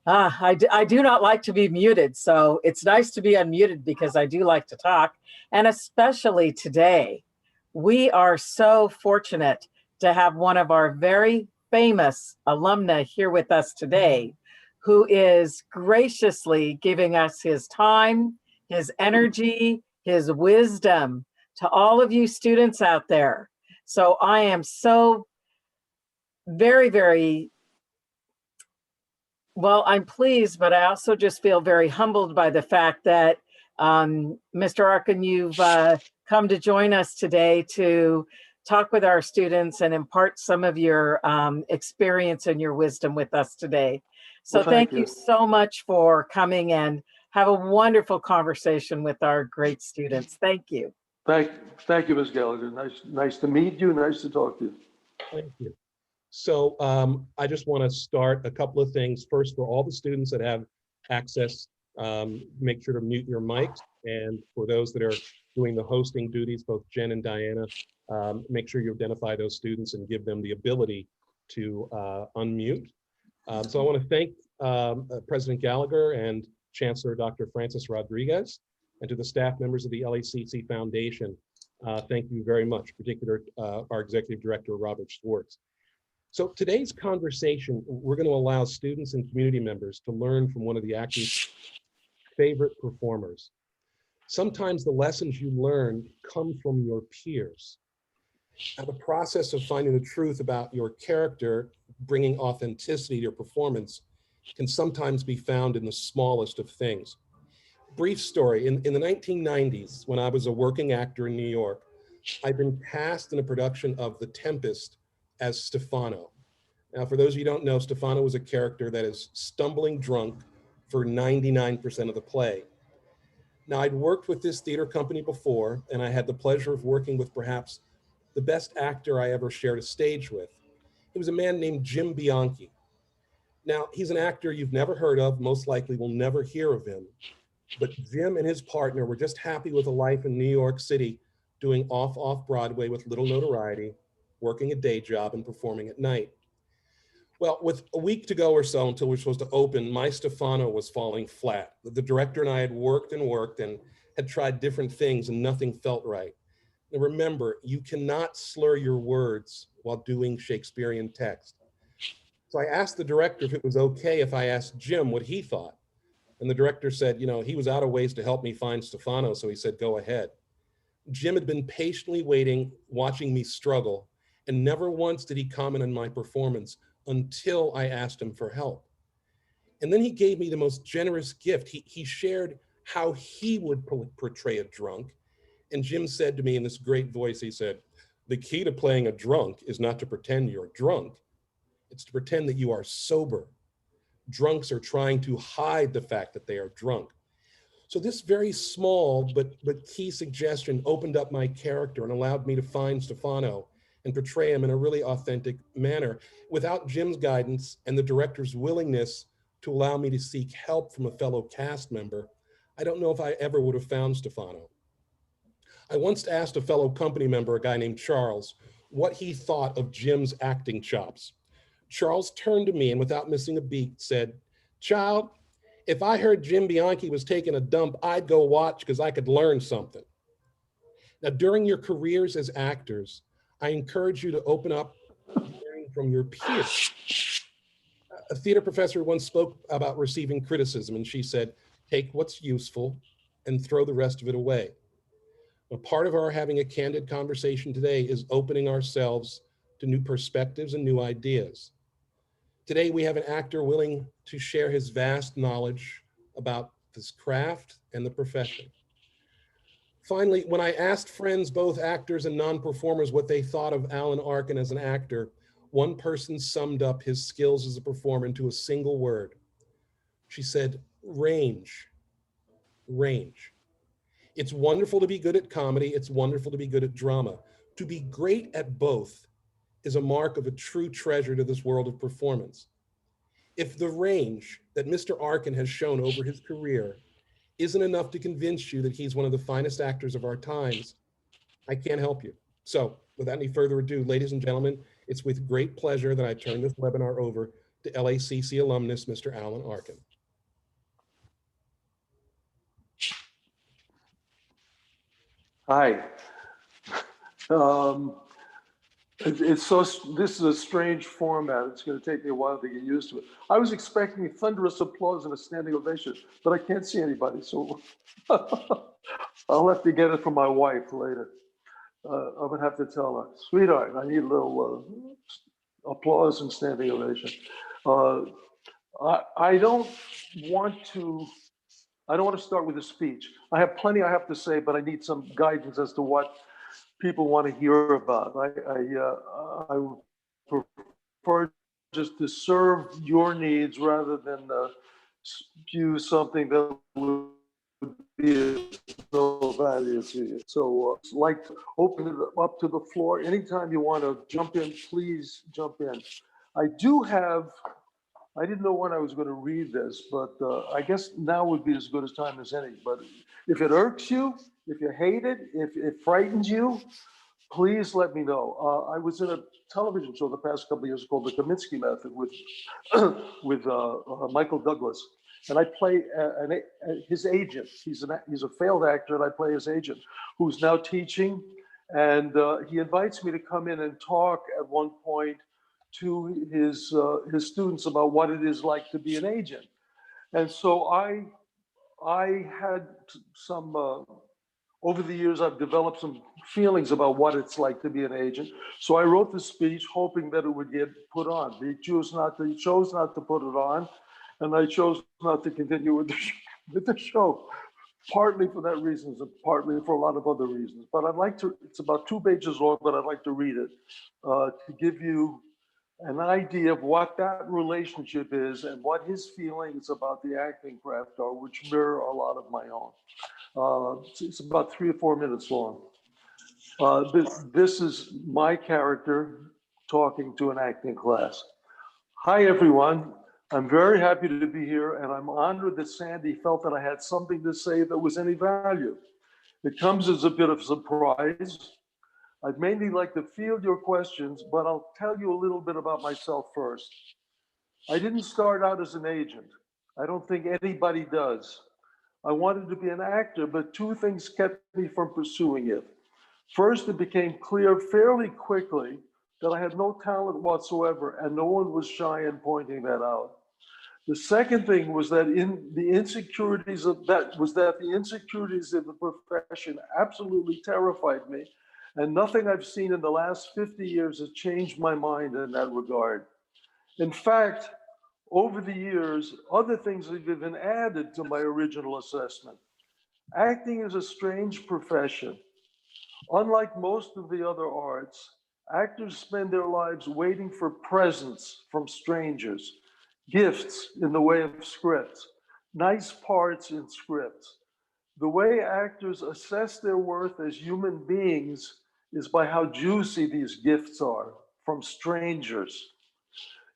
I do not like to be muted, so it's nice to be unmuted because I do like to talk. And especially today, we are so fortunate to have one of our very famous alumni here with us today, who is graciously giving us his time, his energy, his wisdom to all of you students out there. So I am so very, very well, I'm pleased, but I also just feel very humbled by the fact that, Mr. Arkin, you've come to join us today to talk with our students and impart some of your experience and your wisdom with us today. So Well, thank you so much for coming and have a wonderful conversation with our great students. Thank you. Thank you, Ms. Gallagher. Nice to meet you. Nice to talk to you. Thank you. So I just want to start a couple of things. First, for all the students that have access, make sure to mute your mics. And for those that are doing the hosting duties, both Jen and Diana, make sure you identify those students and give them the ability to unmute. So I want to thank President Gallagher and Chancellor Dr. Francis Rodriguez, and to the staff members of the LACC Foundation. Thank you very much, particularly our Executive Director, Robert Schwartz. So today's conversation, we're going to allow students and community members to learn from one of the actor's favorite performers. Sometimes the lessons you learn come from your peers. Now, the process of finding the truth about your character, bringing authenticity to your performance, can sometimes be found in the smallest of things. Brief story, in the 1990s, when I was a working actor in New York, I'd been cast in a production of The Tempest as Stefano. Now, for those of you who don't know, Stefano was a character that is stumbling drunk for 99% of the play. Now, I'd worked with this theater company before, and I had the pleasure of working with perhaps the best actor I ever shared a stage with. He was a man named Jim Bianchi. Now, he's an actor you've never heard of, most likely will never hear of him. But Jim and his partner were just happy with a life in New York City, doing off Broadway with little notoriety, working a day job and performing at night. Well, with a week to go or so until we were supposed to open, my Stefano was falling flat. The director and I had worked and had tried different things and nothing felt right. And remember, you cannot slur your words while doing Shakespearean text. So I asked the director if it was okay if I asked Jim what he thought. And the director said, you know, he was out of ways to help me find Stefano, so he said, go ahead. Jim had been patiently waiting, watching me struggle, and never once did he comment on my performance until I asked him for help. And then he gave me the most generous gift. He shared how he would portray a drunk. And Jim said to me in this great voice, he said, the key to playing a drunk is not to pretend you're drunk. It's to pretend that you are sober. Drunks are trying to hide the fact that they are drunk. So this very small but key suggestion opened up my character and allowed me to find Stefano and portray him in a really authentic manner. Without Jim's guidance and the director's willingness to allow me to seek help from a fellow cast member, I don't know if I ever would have found Stefano. I once asked a fellow company member, a guy named Charles, what he thought of Jim's acting chops. Charles turned to me and without missing a beat said, child, if I heard Jim Bianchi was taking a dump, I'd go watch because I could learn something. Now, during your careers as actors, I encourage you to open up learning from your peers. A theater professor once spoke about receiving criticism, and she said, take what's useful and throw the rest of it away. A part of our having a candid conversation today is opening ourselves to new perspectives and new ideas. Today, we have an actor willing to share his vast knowledge about this craft and the profession. Finally, when I asked friends, both actors and non-performers, what they thought of Alan Arkin as an actor, one person summed up his skills as a performer into a single word. She said, range, range. It's wonderful to be good at comedy. It's wonderful to be good at drama. To be great at both is a mark of a true treasure to this world of performance. If the range that Mr. Arkin has shown over his career isn't enough to convince you that he's one of the finest actors of our times, I can't help you. So without any further ado, ladies and gentlemen, it's with great pleasure that I turn this webinar over the LACC alumnus, Mr. Alan Arkin. Hi. This is a strange format. It's going to take me a while to get used to it. I was expecting thunderous applause and a standing ovation, but I can't see anybody, so I'll have to get it from my wife later. I'm going to have to tell her, sweetheart, I need a little applause and standing ovation. I don't want to start with a speech. I have plenty I have to say, but I need some guidance as to what people want to hear about. I would prefer just to serve your needs rather than spew something that would be of no value to you. So I'd like to open it up to the floor. Anytime you want to jump in, please jump in. I didn't know when I was going to read this, but I guess now would be as good a time as any. But if it irks you, if you hate it, if it frightens you, please let me know. I was in a television show the past couple of years called The Kaminsky Method with Michael Douglas, and I play his agent. He's a failed actor, and I play his agent, who's now teaching. And he invites me to come in and talk at one point to his students about what it is like to be an agent. And so I had some, over the years, I've developed some feelings about what it's like to be an agent. So I wrote the speech hoping that it would get put on. He chose not to put it on, and I chose not to continue with the show. Partly for that reason, and partly for a lot of other reasons. But I'd like to, it's about 2 pages long, but I'd like to read it to give you an idea of what that relationship is and what his feelings about the acting craft are, which mirror a lot of my own. It's about 3 or 4 minutes long. This is my character talking to an acting class. Hi, everyone. I'm very happy to be here, and I'm honored that Sandy felt that I had something to say that was any value. It comes as a bit of surprise. I'd mainly like to field your questions, but I'll tell you a little bit about myself first. I didn't start out as an agent. I don't think anybody does. I wanted to be an actor, but 2 things kept me from pursuing it. First, it became clear fairly quickly that I had no talent whatsoever, and no one was shy in pointing that out. The second thing was that the insecurities of the profession absolutely terrified me, and nothing I've seen in the last 50 years has changed my mind in that regard. In fact, over the years, other things have been added to my original assessment. Acting is a strange profession. Unlike most of the other arts, actors spend their lives waiting for presents from strangers, gifts in the way of scripts, nice parts in scripts. The way actors assess their worth as human beings is by how juicy these gifts are from strangers.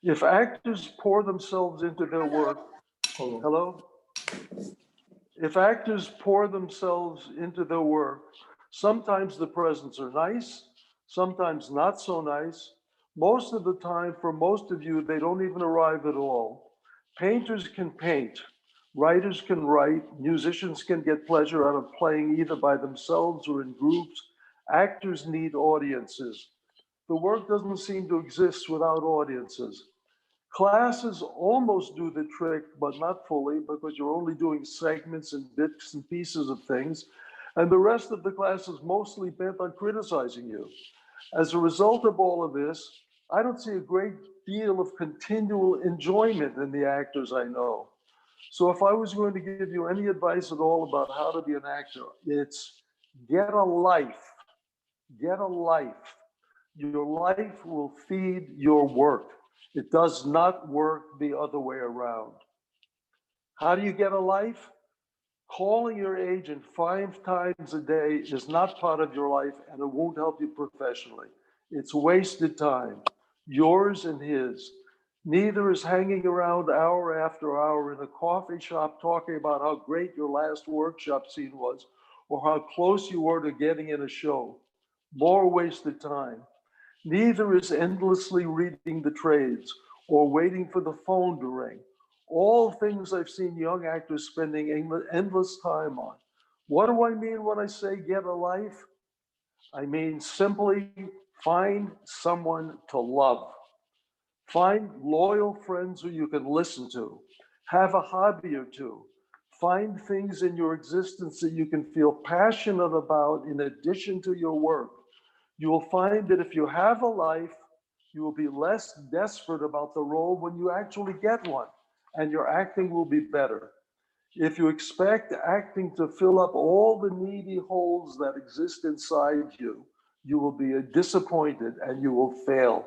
If actors pour themselves into their work, hello? If actors pour themselves into their work, sometimes the presents are nice, sometimes not so nice. Most of the time, for most of you, they don't even arrive at all. Painters can paint, writers can write, musicians can get pleasure out of playing either by themselves or in groups. Actors need audiences. The work doesn't seem to exist without audiences. Classes almost do the trick, but not fully, because you're only doing segments and bits and pieces of things. And the rest of the class is mostly bent on criticizing you. As a result of all of this, I don't see a great deal of continual enjoyment in the actors I know. So if I was going to give you any advice at all about how to be an actor, it's get a life. Get a life. Your life will feed your work. It does not work the other way around. How do you get a life? Calling your agent 5 times a day is not part of your life, and it won't help you professionally. It's wasted time, yours and his. Neither is hanging around hour after hour in a coffee shop talking about how great your last workshop scene was or how close you were to getting in a show. More wasted time. Neither is endlessly reading the trades or waiting for the phone to ring. All things I've seen young actors spending endless time on. What do I mean when I say get a life? I mean simply find someone to love. Find loyal friends who you can listen to. Have a hobby or two. Find things in your existence that you can feel passionate about in addition to your work. You will find that if you have a life, you will be less desperate about the role when you actually get one, and your acting will be better. If you expect acting to fill up all the needy holes that exist inside you, you will be disappointed and you will fail.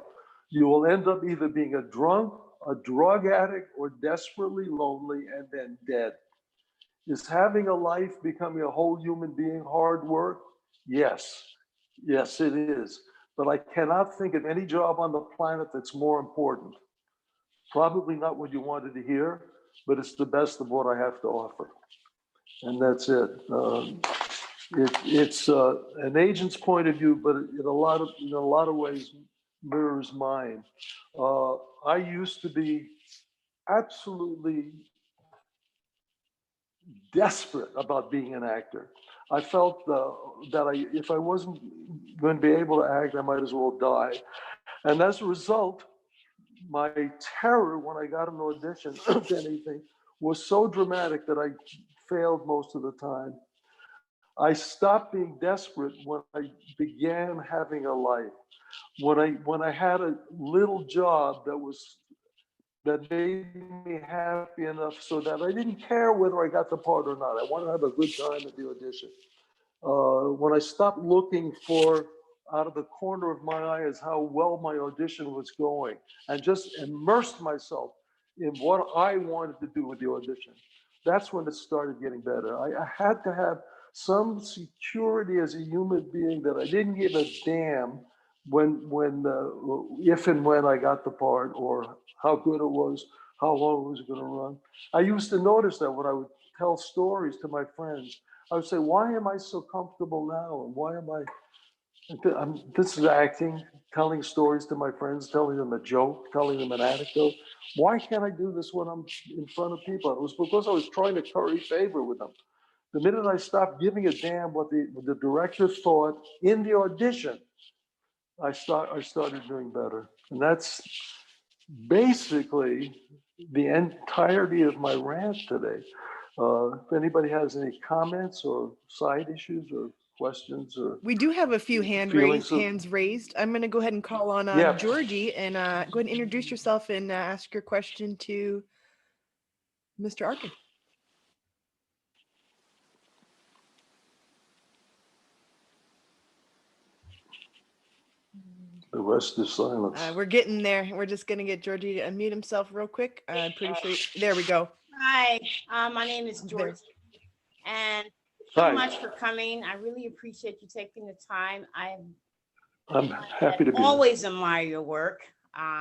You will end up either being a drunk, a drug addict, or desperately lonely and then dead. Is having a life, becoming a whole human being, hard work? Yes. Yes, it is. But I cannot think of any job on the planet that's more important. Probably not what you wanted to hear, but it's the best of what I have to offer. And that's it. It's an agent's point of view, but in a lot of ways mirrors mine. I used to be absolutely desperate about being an actor. I felt if I wasn't going to be able to act, I might as well die. And as a result, my terror when I got an audition to anything was so dramatic that I failed most of the time. I stopped being desperate when I began having a life. When I had a little job that made me happy enough so that I didn't care whether I got the part or not. I wanted to have a good time at the audition. When I stopped looking for out of the corner of my eye as how well my audition was going and just immersed myself in what I wanted to do with the audition, that's when it started getting better. I had to have some security as a human being that I didn't give a damn if and when I got the part or how good it was, how long it was going to run. I used to notice that when I would tell stories to my friends, I would say, why am I so comfortable now? And why am I, this is acting, telling stories to my friends, telling them a joke, telling them an anecdote. Why can't I do this when I'm in front of people? It was because I was trying to curry favor with them. The minute I stopped giving a damn what the director thought in the audition, I started doing better. And that's basically the entirety of my rant today. If anybody has any comments or side issues or questions or We do have a few hands raised. I'm going to go ahead and call on Yeah. Georgie and go ahead and introduce yourself and ask your question to Mr. Arkin. The rest is silence. We're getting there. We're just going to get Georgie to unmute himself real quick. I'm pretty sure. There we go. Hi, my name is George, and so much for coming. I really appreciate you taking the time. I'm happy to be always admire your work.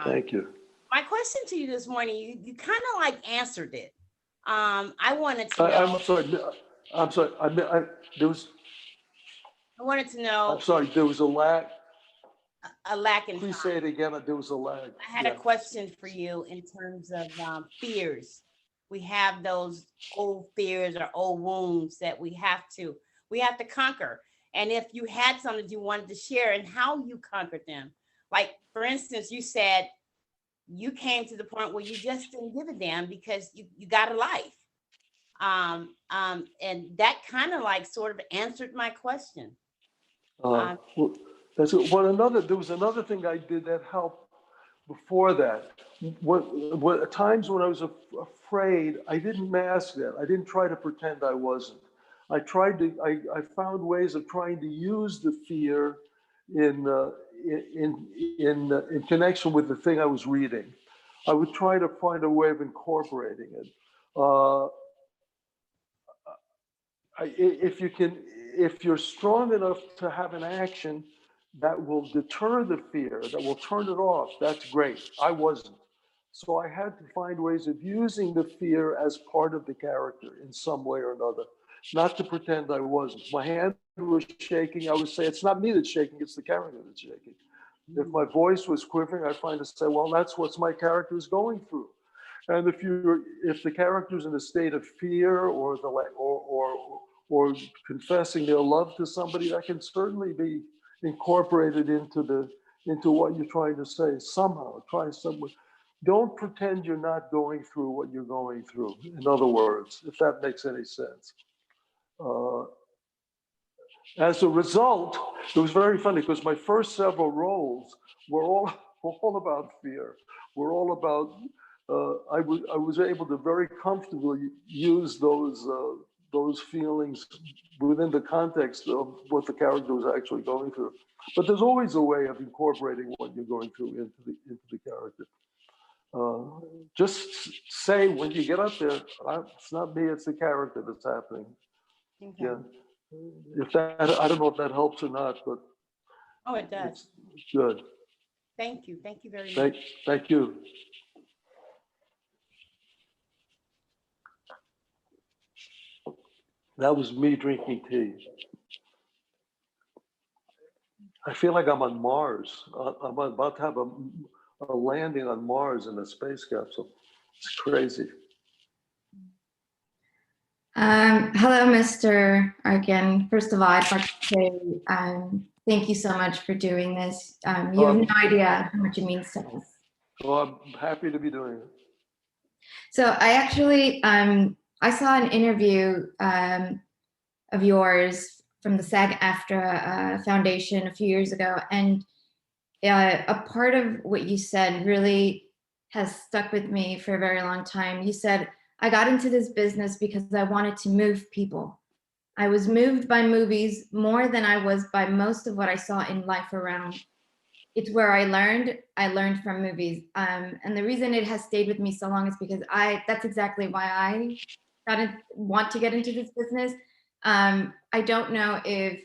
Thank you. My question to you this morning, you kind of like answered it. I wanted to know. I'm sorry. I wanted to know. I'm sorry. There was a lag. A lack in Please time. say it again. There was a lag. I had a question for you in terms of fears. We have those old fears or old wounds that we have to conquer. And if you had something you wanted to share and how you conquered them, like for instance, you said you came to the point where you just didn't give a damn because you got a life. And that kind of like sort of answered my question. Well, that's it. There was another thing I did that helped before that. At times when I was afraid, I didn't mask that. I didn't try to pretend I wasn't. I found ways of trying to use the fear in connection with the thing I was reading. I would try to find a way of incorporating it. If you're strong enough to have an action that will deter the fear, that will turn it off, that's great. I wasn't. So I had to find ways of using the fear as part of the character in some way or another, not to pretend I wasn't. My hand was shaking. I would say, it's not me that's shaking, it's the character that's shaking. If my voice was quivering, I find to say, well, that's what my character is going through. And if the character's in a state of fear or or confessing their love to somebody, that can certainly be incorporated into what you're trying to say somehow. Try somewhere. Don't pretend you're not going through what you're going through. In other words, if that makes any sense. As a result, it was very funny because my first several roles were all about fear. Were all about. I was able to very comfortably use those feelings within the context of what the character was actually going through. But there's always a way of incorporating what you're going through into the character. Just say when you get up there, it's not me, it's the character that's happening. Okay. Yeah. If that, I don't know if that helps or not, but Oh, it does. it's good. Thank you. Thank you very much. Thank you. That was me drinking tea. I feel like I'm on Mars. I'm about to have a landing on Mars in a space capsule. It's crazy. Hello, Mr. Arkin. First of all, I'd like to say thank you so much for doing this. You have no idea how much it means to us. Well, I'm happy to be doing it. So I actually, I saw an interview of yours from the SAG-AFTRA Foundation a few years ago, and a part of what you said really has stuck with me for a very long time. You said, I got into this business because I wanted to move people. I was moved by movies more than I was by most of what I saw in life around. It's where I learned from movies. And the reason it has stayed with me so long is because that's exactly why I want to get into this business. I don't know if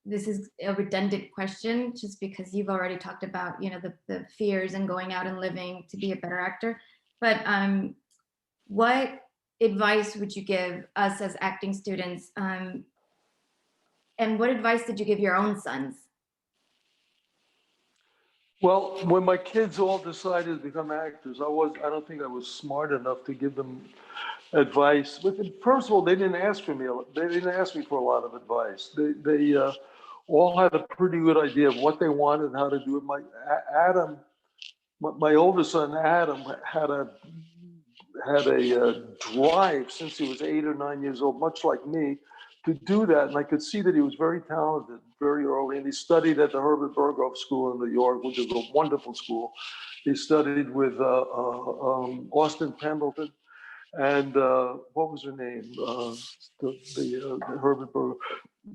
this is a redundant question, just because you've already talked about, the fears and going out and living to be a better actor. But what advice would you give us as acting students? And what advice did you give your own sons? Well, when my kids all decided to become actors, I don't think I was smart enough to give them advice. But first of all, they didn't ask for me. They didn't ask me for a lot of advice. They all had a pretty good idea of what they wanted and how to do it. My oldest son, Adam, had a drive since he was 8 or 9 years old, much like me, to do that. And I could see that he was very talented very early. And he studied at the Herbert Berghof School in New York, which is a wonderful school. He studied with Austin Pendleton and what was her name? The Herbert Berghof,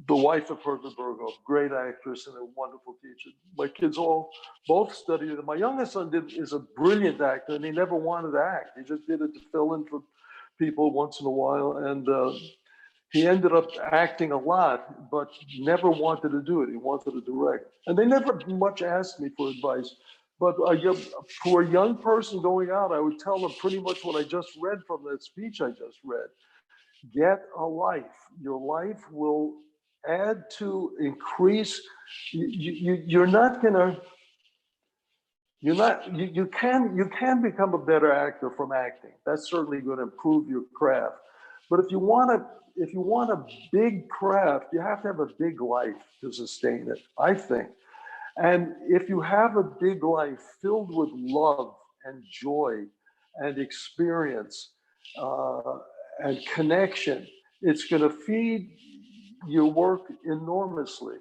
the wife of Herbert Berghof, great actress and a wonderful teacher. My kids both studied it. My youngest son is a brilliant actor, and he never wanted to act. He just did it to fill in for people once in a while. And he ended up acting a lot, but never wanted to do it. He wanted to direct. And they never much asked me for advice. But for a young person going out, I would tell them pretty much what I just read from that speech I just read. Get a life. Your life will add to increase. You can become a better actor from acting. That's certainly going to improve your craft. But if you want a big craft, you have to have a big life to sustain it, I think. And if you have a big life filled with love and joy and experience and connection, it's going to feed your work enormously.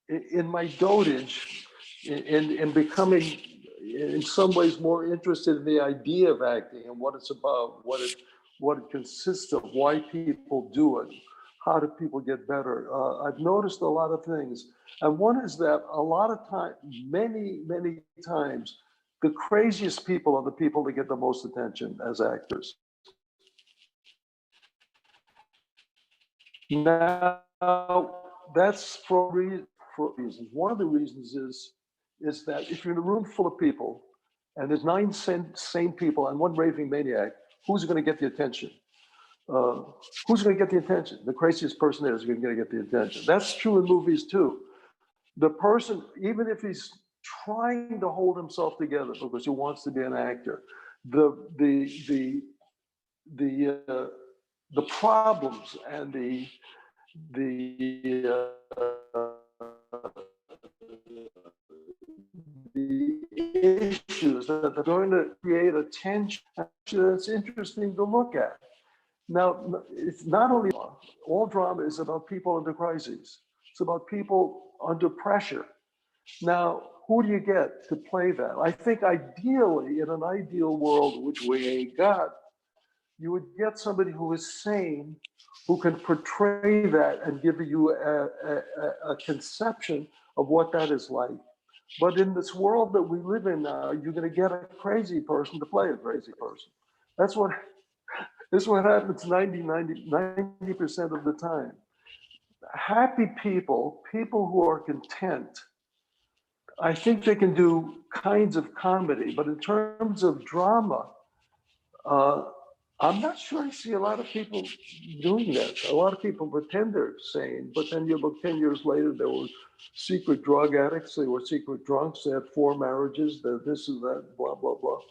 In my dotage, in becoming, in some ways, more interested in the idea of acting and what it's about, what it consists of, why people do it, how do people get better. I've noticed a lot of things. And one is that a lot of times, many times, the craziest people are the people that get the most attention as actors. Now, that's for reasons. One of the reasons is that if you're in a room full of people and there's 9 sane people and one raving maniac, who's going to get the attention? Who's going to get the attention? The craziest person there is going to get the attention. That's true in movies too. the person, even if he's trying to hold himself together because he wants to be an actor, the problems and the issues that are going to create a tension that's interesting to look at. Now, it's not only all drama is about people under crises. It's about people under pressure. Now, who do you get to play that? I think ideally, in an ideal world, which we ain't got, you would get somebody who is sane, who can portray that and give you a conception of what that is like. But in this world that we live in now, you're going to get a crazy person to play a crazy person. That's what happens 90% of the time. Happy people, people who are content, I think they can do kinds of comedy, but in terms of drama, I'm not sure I see a lot of people doing that. A lot of people pretend they're sane, but then you look 10 years later, they were secret drug addicts, they were secret drunks, they had 4 marriages, they're this and that, blah, blah, blah.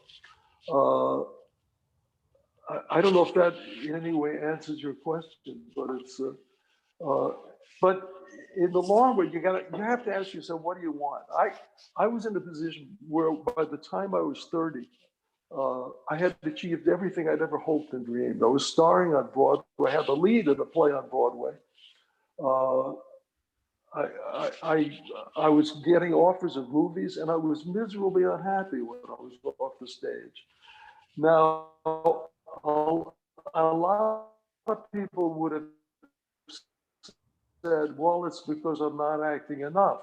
I don't know if that in any way answers your question, but it's, but in the long run, you have to ask yourself, what do you want? I was in a position where by the time I was 30, I had achieved everything I'd ever hoped and dreamed. I was starring on Broadway. I had the lead in a play on Broadway. I was getting offers of movies, and I was miserably unhappy when I was off the stage. Now, a lot of people would have said, well, it's because I'm not acting enough.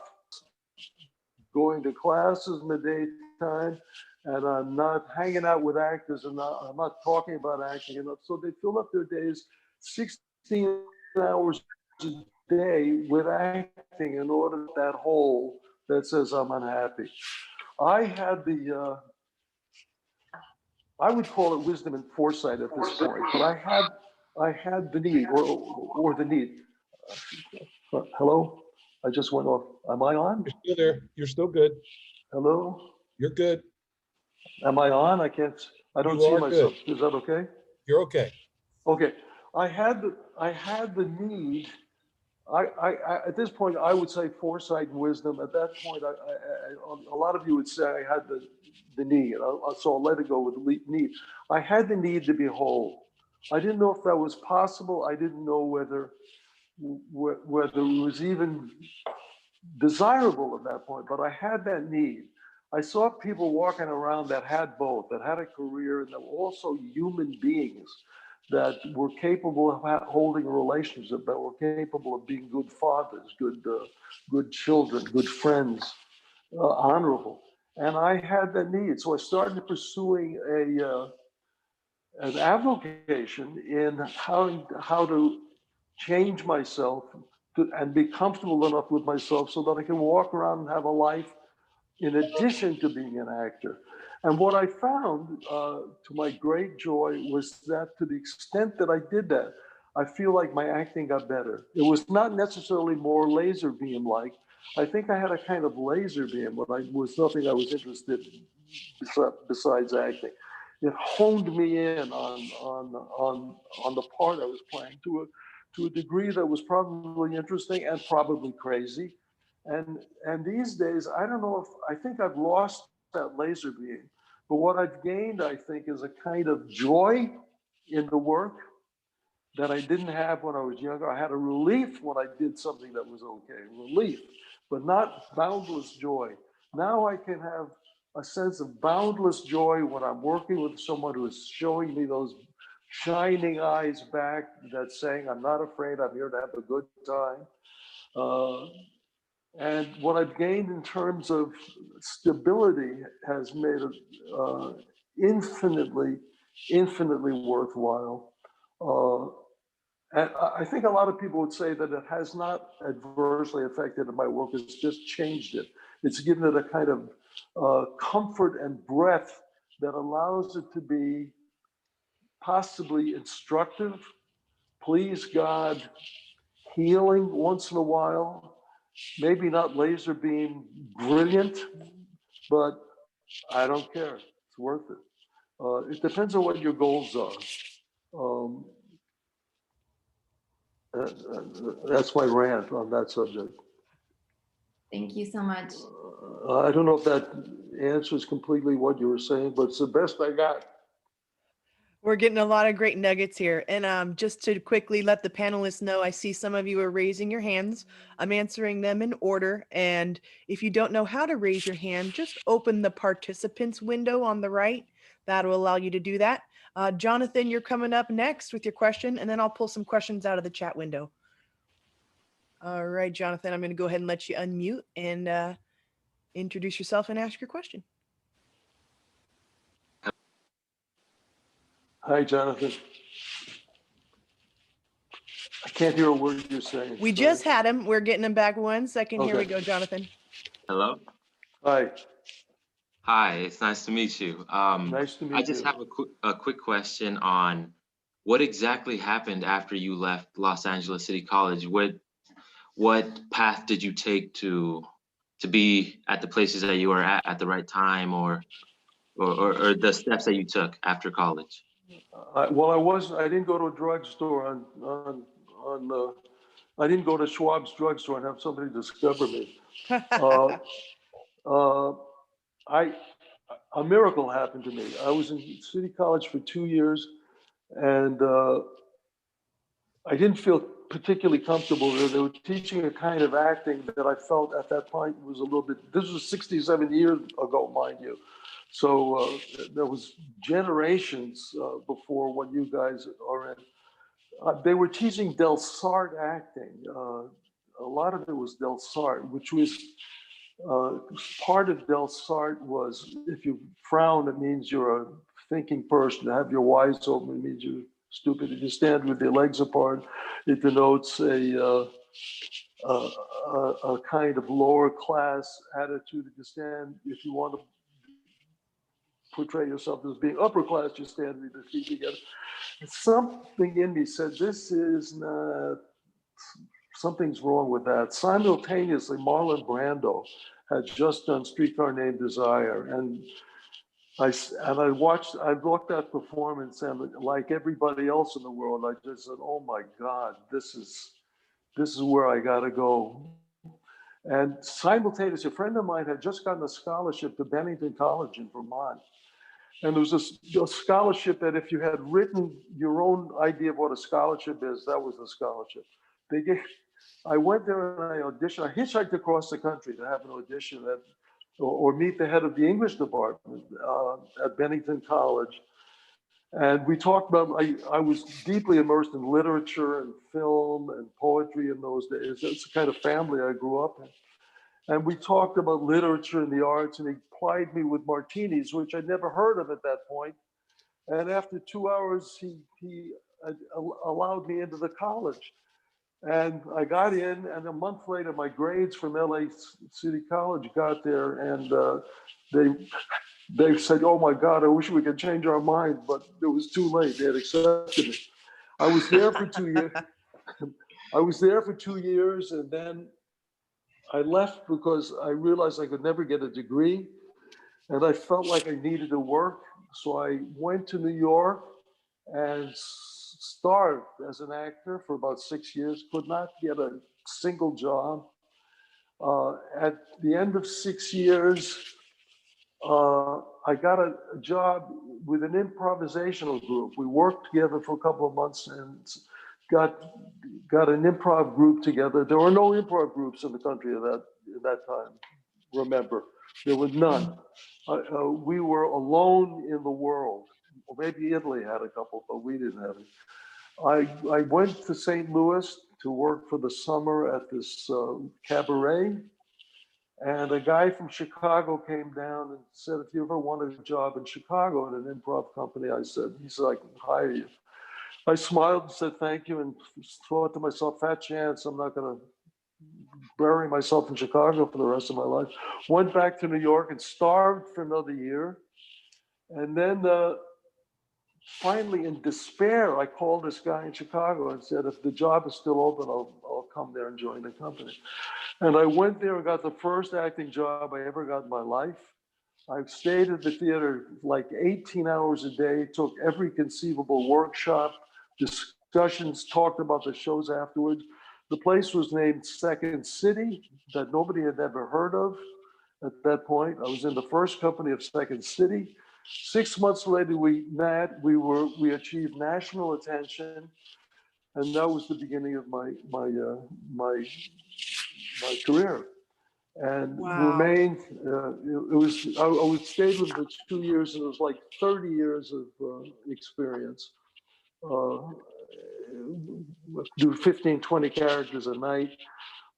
Going to classes in the daytime, and I'm not hanging out with actors, and I'm not talking about acting enough. So they fill up their days 16 hours a day with acting in order to that hole that says I'm unhappy. I had I would call it wisdom and foresight at this point, but I had the need, or the need. Hello? I just went off. Am I on? You're still there. You're still good. Hello? You're good. Am I on? I don't You see are myself. good. Is that okay? You're okay. Okay. I had the need. At this point, I would say foresight and wisdom. At that point, a lot of you would say I had the need. So I'll let it go with the need. I had the need to be whole. I didn't know if that was possible. I didn't know whether it was even desirable at that point, but I had that need. I saw people walking around that had both, that had a career, and that were also human beings that were capable of holding a relationship, that were capable of being good fathers, good children, good friends, honorable. And I had that need. So I started pursuing an avocation in how to change myself and be comfortable enough with myself so that I can walk around and have a life in addition to being an actor. And what I found, to my great joy, was that to the extent that I did that, I feel like my acting got better. It was not necessarily more laser beam like. I think I had a kind of laser beam, but I was nothing I was interested in besides acting. It honed me in on the part I was playing to a degree that was probably interesting and probably crazy. And these days, I don't know if, I think I've lost that laser beam, but what I've gained, I think, is a kind of joy in the work that I didn't have when I was younger. I had a relief when I did something that was okay, relief, but not boundless joy. Now I can have a sense of boundless joy when I'm working with someone who is showing me those shining eyes back that's saying, I'm not afraid, I'm here to have a good time. And what I've gained in terms of stability has made it infinitely, infinitely worthwhile. And I think a lot of people would say that it has not adversely affected my work, it's just changed it. It's given it a kind of comfort and breadth that allows it to be possibly instructive, please God, healing once in a while, maybe not laser beam brilliant, but I don't care. It's worth it. It depends on what your goals are. Um, that's my rant on that subject. Thank you so much. I don't know if that answers completely what you were saying, but it's the best I got. We're getting a lot of great nuggets here. And just to quickly let the panelists know, I see some of you are raising your hands. I'm answering them in order. And if you don't know how to raise your hand, just open the participants window on the right. That will allow you to do that. Jonathan, you're coming up next with your question, and then I'll pull some questions out of the chat window. All right, Jonathan, I'm going to go ahead and let you unmute and introduce yourself and ask your question. Hi, Jonathan. I can't hear a word you're saying. We Sorry. just had him. We're getting him back 1 second. Here we Okay. go, Jonathan. Hello. Hi, Hi, it's nice to meet you. nice to I meet just you. have a quick question on what exactly happened after you left Los Angeles City College. What path did you take to be at the places that you were at the right time, or the steps that you took after college? Well, I didn't go to a drugstore I didn't go to Schwab's drugstore and have somebody discover me. Uh, uh, a miracle happened to me. I was in City College for 2 years, and I didn't feel particularly comfortable there. They were teaching a kind of acting that I felt at that point was a little bit, this was 67 years ago, mind you. So there was generations before what you guys are in. They were teaching Del Sarte acting. A lot of it was Del Sarte, which was part of Del Sarte was if you frown, it means you're a thinking person. To have your eyes open, it means you're stupid. If you stand with your legs apart, it denotes a kind of lower class attitude. If you stand, if you want to portray yourself as being upper class, you stand with your feet together. And something in me said, this is not, something's wrong with that. Simultaneously, Marlon Brando had just done Streetcar Named Desire. And I looked at that performance, and like everybody else in the world, I just said, oh my God, this is where I gotta go. And simultaneously, a friend of mine had just gotten a scholarship to Bennington College in Vermont. And there was a scholarship that if you had written your own idea of what a scholarship is, that was the scholarship. I went there and I auditioned. I hitchhiked across the country to have an audition or meet the head of the English department at Bennington College. And we talked about, I was deeply immersed in literature and film and poetry in those days. That's the kind of family I grew up in. And we talked about literature and the arts, and he plied me with martinis, which I'd never heard of at that point. And after 2 hours, he allowed me into the college. And I got in, and a month later, my grades from LA City College got there, and they said, oh my God, I wish we could change our mind, but it was too late. They had accepted me. I was there for 2 years. I was there for 2 years, and then I left because I realized I could never get a degree, and I felt like I needed to work. So I went to New York and starved as an actor for about 6 years, could not get a single job. At the end of 6 years, I got a job with an improvisational group. We worked together for a couple of months and got an improv group together. There were no improv groups in the country at that time. Remember, there were none. We were alone in the world. Or maybe Italy had a couple, but we didn't have it. I went to St. Louis to work for the summer at this cabaret. And a guy from Chicago came down and said, if you ever wanted a job in Chicago at an improv company, he said, I can hire you. I smiled and said, thank you, and thought to myself, fat chance, I'm not gonna bury myself in Chicago for the rest of my life. Went back to New York and starved for another year. And then finally, in despair, I called this guy in Chicago and said, if the job is still open, I'll come there and join the company. And I went there and got the first acting job I ever got in my life. I stayed at the theater like 18 hours a day, took every conceivable workshop, discussions, talked about the shows afterwards. The place was named Second City, that nobody had ever heard of at that point. I was in the first company of Second City. 6 months later, we achieved national attention, and that was the beginning of my career. And Wow. remained. I stayed with them 2 years, and it was like 30 years of experience. Do 15, 20 characters a night.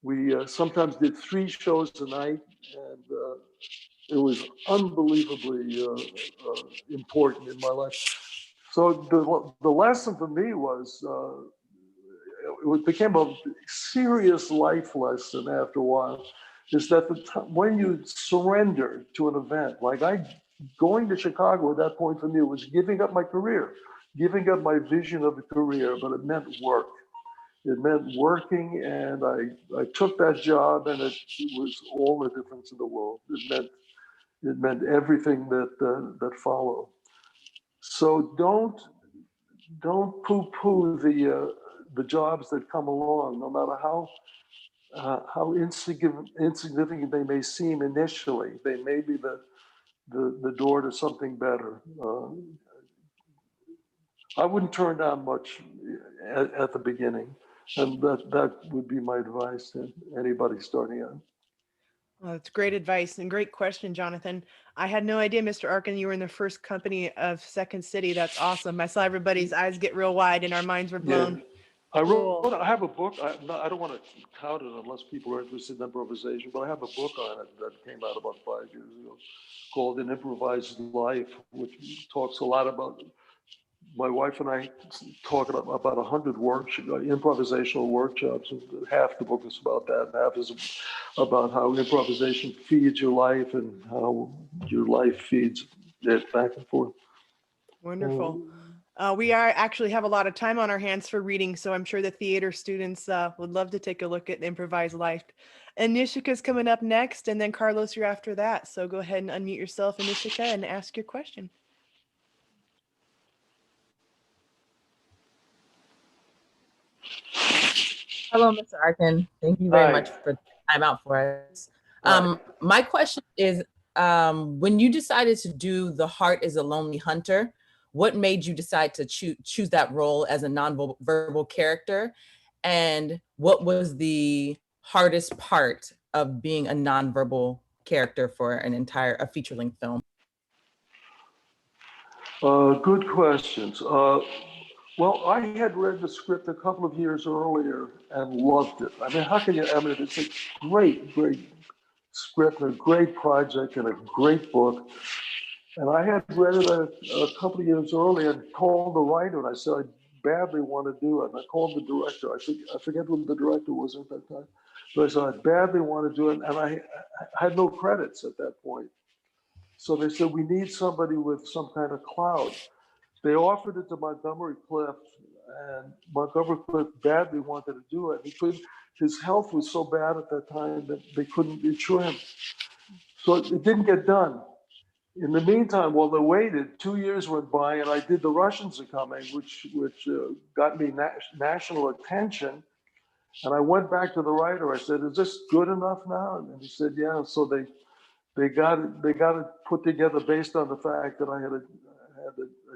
We sometimes did 3 shows a night, and it was unbelievably important in my life. So the lesson for me was, it became a serious life lesson after a while, is that when you surrender to an event, like going to Chicago at that point for me was giving up my career, giving up my vision of a career, but it meant work. It meant working, and I took that job, and it was all the difference in the world. It meant everything that followed. So don't poo-poo the jobs that come along, no matter how insignificant they may seem initially. They may be the door to something better. I wouldn't turn down much at the beginning, and that would be my advice to anybody starting out. Well, that's great advice and great question, Jonathan. I had no idea, Mr. Arkin, you were in the first company of Second City. That's awesome. I saw everybody's eyes get real wide and our minds were blown. I Cool. I have a book. I don't want to tout it unless people are interested in improvisation, but I have a book on it that came out about 5 years ago called An Improvised Life, which talks a lot about, my wife and I talk about 100 improvisational workshops. Half the book is about that, and half is about how improvisation feeds your life and how your life feeds it back and forth. Wonderful. We actually have a lot of time on our hands for reading, so I'm sure the theater students would love to take a look at Improvised Life. And Nishika's coming up next, and then Carlos, you're after that. So go ahead and unmute yourself, Nishika, and ask your question. Hello, Mr. Arkin. Thank you very much for the time out for us. My question is, when you decided to do The Heart is a Lonely Hunter, what made you decide to choose that role as a nonverbal character? And what was the hardest part of being a nonverbal character for a feature-length film? Good questions. Well, I had read the script a couple of years earlier and loved it. I mean, how can you, it's a great, great script and a great project and a great book. And I had read it a couple of years earlier and told the writer, and I said, I badly want to do it. And I called the director. I forget who the director was at that time. But I said, I badly want to do it. And I had no credits at that point. So they said, we need somebody with some kind of clout. They offered it to Montgomery Clift, and Montgomery Clift badly wanted to do it. His health was so bad at that time that they couldn't insure him. So it didn't get done. In the meantime, while they waited, 2 years went by, and I did The Russians Are Coming, which got me national attention. And I went back to the writer. I said, is this good enough now? And he said, yeah. So they got it put together based on the fact that I had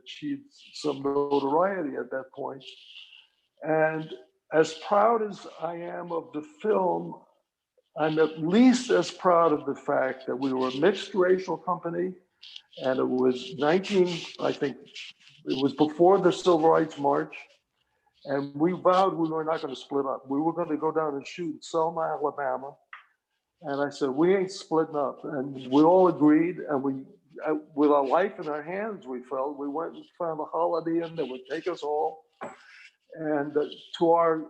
achieved some notoriety at that point. And as proud as I am of the film, I'm at least as proud of the fact that we were a mixed racial company, and it was I think it was before the Civil Rights March, and we vowed we were not going to split up. We were going to go down and shoot in Selma, Alabama. And I said, we ain't splitting up. And we all agreed, and with our life in our hands, we felt, we went and found a Holiday Inn that would take us all. And to our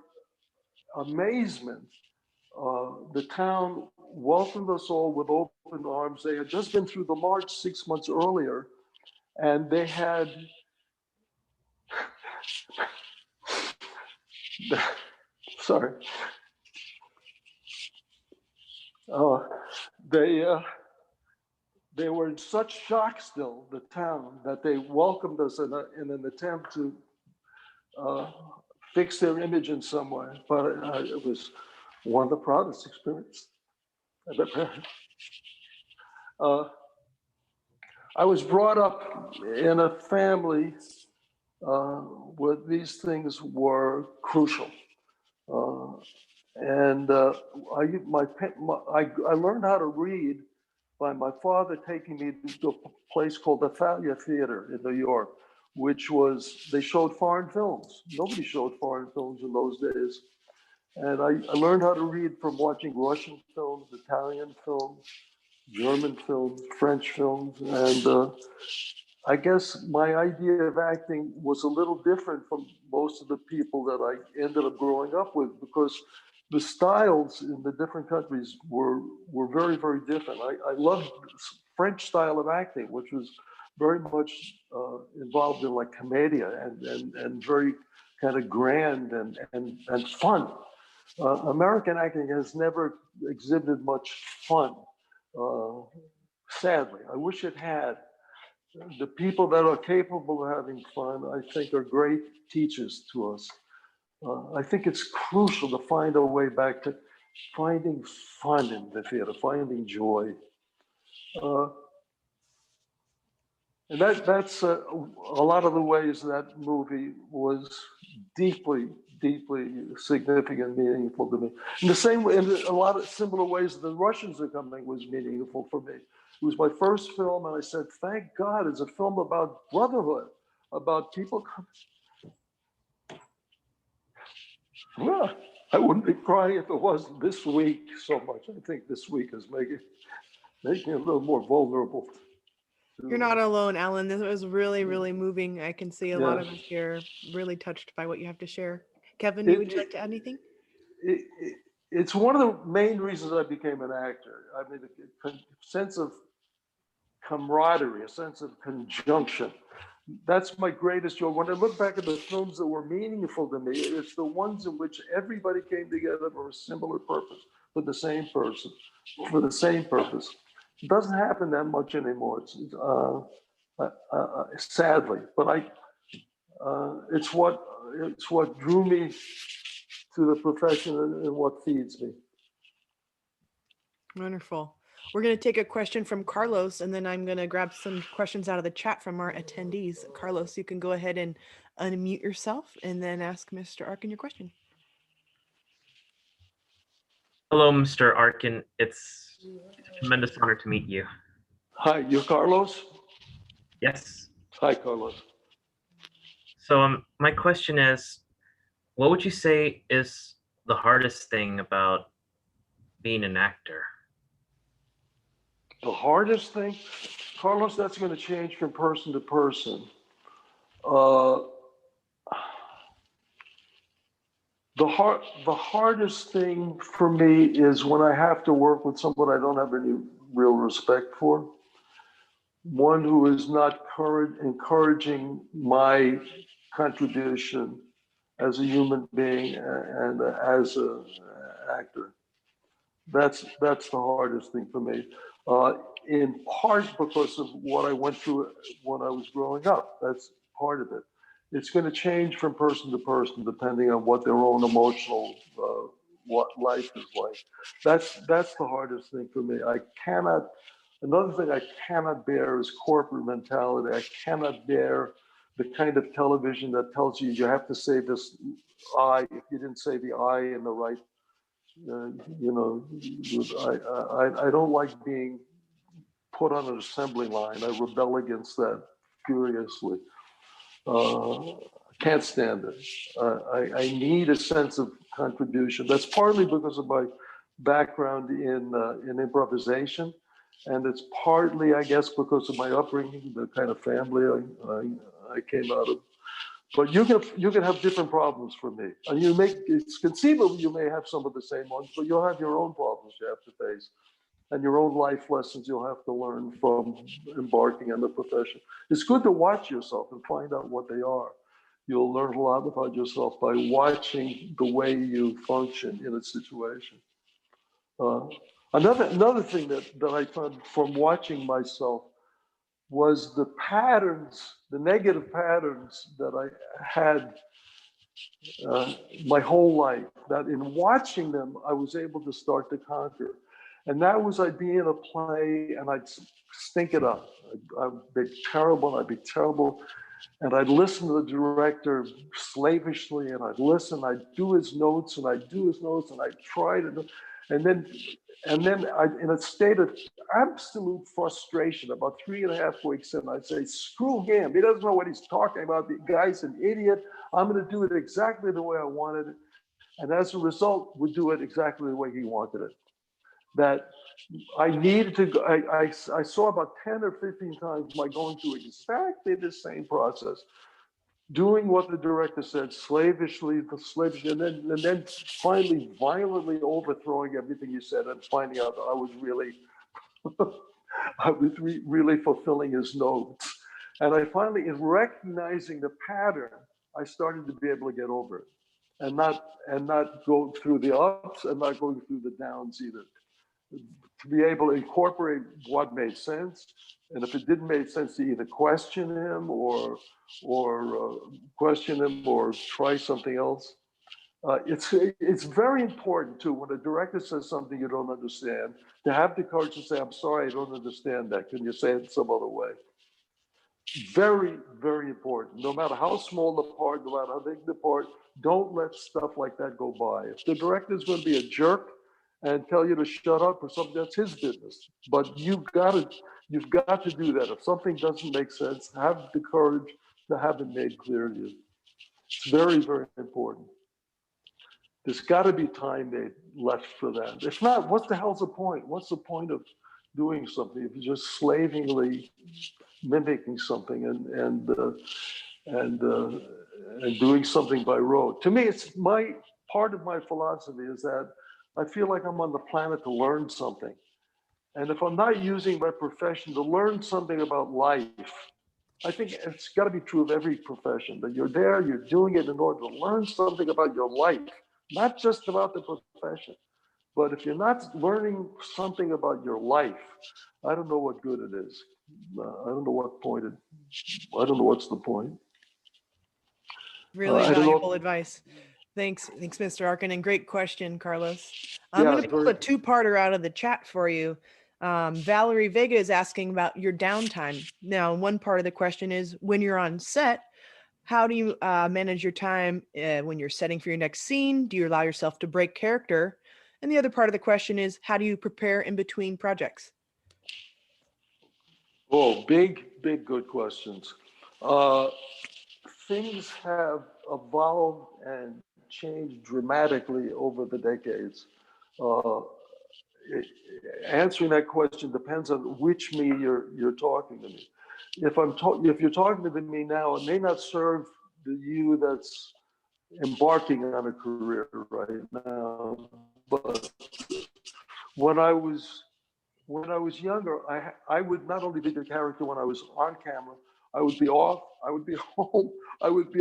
amazement, the town welcomed us all with open arms. They had just been through the march 6 months earlier, and they had Sorry. They were in such shock still, the town, that they welcomed us in an attempt to fix their image in some way. But it was one of the proudest experiences I've ever had. I was brought up in a family where these things were crucial. I learned how to read by my father taking me to a place called the Thalia Theater in New York, they showed foreign films. Nobody showed foreign films in those days. And I learned how to read from watching Russian films, Italian films, German films, French films. And I guess my idea of acting was a little different from most of the people that I ended up growing up with, because the styles in the different countries were very, very different. I loved French style of acting, which was very much involved in like commedia and very kind of grand and fun. American acting has never exhibited much fun, sadly. I wish it had. The people that are capable of having fun, I think, are great teachers to us. I think it's crucial to find a way back to finding fun in the theater, finding joy. And that's a lot of the ways that movie was deeply, deeply significant, meaningful to me. In the same way, in a lot of similar ways, The Russians Are Coming was meaningful for me. It was my first film, and I said, thank God, it's a film about brotherhood, about people coming. Well, I wouldn't be crying if it wasn't this week so much. I think this week is making me a little more vulnerable. You're not alone, Alan. This was really, really moving. I can see a lot of us here really touched by what you have to share. Kevin, would you like to add anything? It's one of the main reasons I became an actor. I mean, a sense of camaraderie, a sense of conjunction. That's my greatest joy. When I look back at the films that were meaningful to me, it's the ones in which everybody came together for a similar purpose, for the same person, for the same purpose. It doesn't happen that much anymore. Sadly, but it's what drew me to the profession and what feeds me. Wonderful. We're going to take a question from Carlos, and then I'm going to grab some questions out of the chat from our attendees. Carlos, you can go ahead and unmute yourself and then ask Mr. Arkin your question. Hello, Mr. Arkin. It's a tremendous honor to meet you. Hi, you're Carlos? Yes. Hi, Carlos. So my question is, what would you say is the hardest thing about being an actor? The hardest thing? Carlos, that's going to change from person to person. The hardest thing for me is when I have to work with someone I don't have any real respect for. One who is not encouraging my contribution as a human being and as an actor. That's the hardest thing for me. In part because of what I went through when I was growing up. That's part of it. It's going to change from person to person depending on what their own emotional what life is like. That's the hardest thing for me. Another thing I cannot bear is corporate mentality. I cannot bear the kind of television that tells you you have to say this I. If you didn't say the I in the right, I don't like being put on an assembly line. I rebel against that furiously. I can't stand it. I need a sense of contribution. That's partly because of my background in improvisation. And it's partly, I guess, because of my upbringing, the kind of family I came out of. But you can have different problems from me. And it's conceivable you may have some of the same ones, but you'll have your own problems you have to face and your own life lessons you'll have to learn from embarking on the profession. It's good to watch yourself and find out what they are. You'll learn a lot about yourself by watching the way you function in a situation. Another thing that I found from watching myself was the patterns, the negative patterns that I had my whole life, that in watching them, I was able to start to conquer. And that was, I'd be in a play and I'd stink it up. I'd be terrible, I'd be terrible. And I'd listen to the director slavishly, and I'd listen, I'd do his notes, and I'd do his notes, and I'd try to do, and then in a state of absolute frustration, about 3.5 weeks in, I'd say, screw him. He doesn't know what he's talking about. The guy's an idiot. I'm going to do it exactly the way I wanted it. And as a result, would do it exactly the way he wanted it. That I needed to go, I saw about 10 or 15 times my going through exactly the same process, doing what the director said slavishly, and then finally violently overthrowing everything he said and finding out that I was really, really fulfilling his notes. And I finally, in recognizing the pattern, I started to be able to get over it and not go through the ups and not going through the downs either. To be able to incorporate what made sense, and if it didn't make sense, to either question him or try something else. It's very important too, when a director says something you don't understand, to have the courage to say, "I'm sorry, I don't understand that. Can you say it some other way?" Very, very important. No matter how small the part, no matter how big the part, don't let stuff like that go by. If the director's going to be a jerk and tell you to shut up or something, that's his business. But you've got to do that. If something doesn't make sense, have the courage to have it made clear to you. It's very, very important. There's got to be time left for that. If not, what the hell's the point? What's the point of doing something if you're just slavingly mimicking something and doing something by rote? To me, it's part of my philosophy is that I feel like I'm on the planet to learn something. And if I'm not using my profession to learn something about life, I think it's got to be true of every profession, that you're there, you're doing it in order to learn something about your life, not just about the profession. But if you're not learning something about your life, I don't know what good it is. I don't know what point I don't know what's the point. Really valuable advice. Thanks, Mr. Arkin, and great question, Carlos. I'm going to pull a two-parter out of the chat for you. Valerie Vega is asking about your downtime. Now, one part of the question is, when you're on set, how do you manage your time when you're setting for your next scene? Do you allow yourself to break character? And the other part of the question is, how do you prepare in between projects? Oh, big, good questions. Things have evolved and changed dramatically over the decades. Answering that question depends on which me you're talking to me. If you're talking to me now, it may not serve the you that's embarking on a career right now. But when I was younger, I would not only be the character when I was on camera, I would be off, I would be home, I would be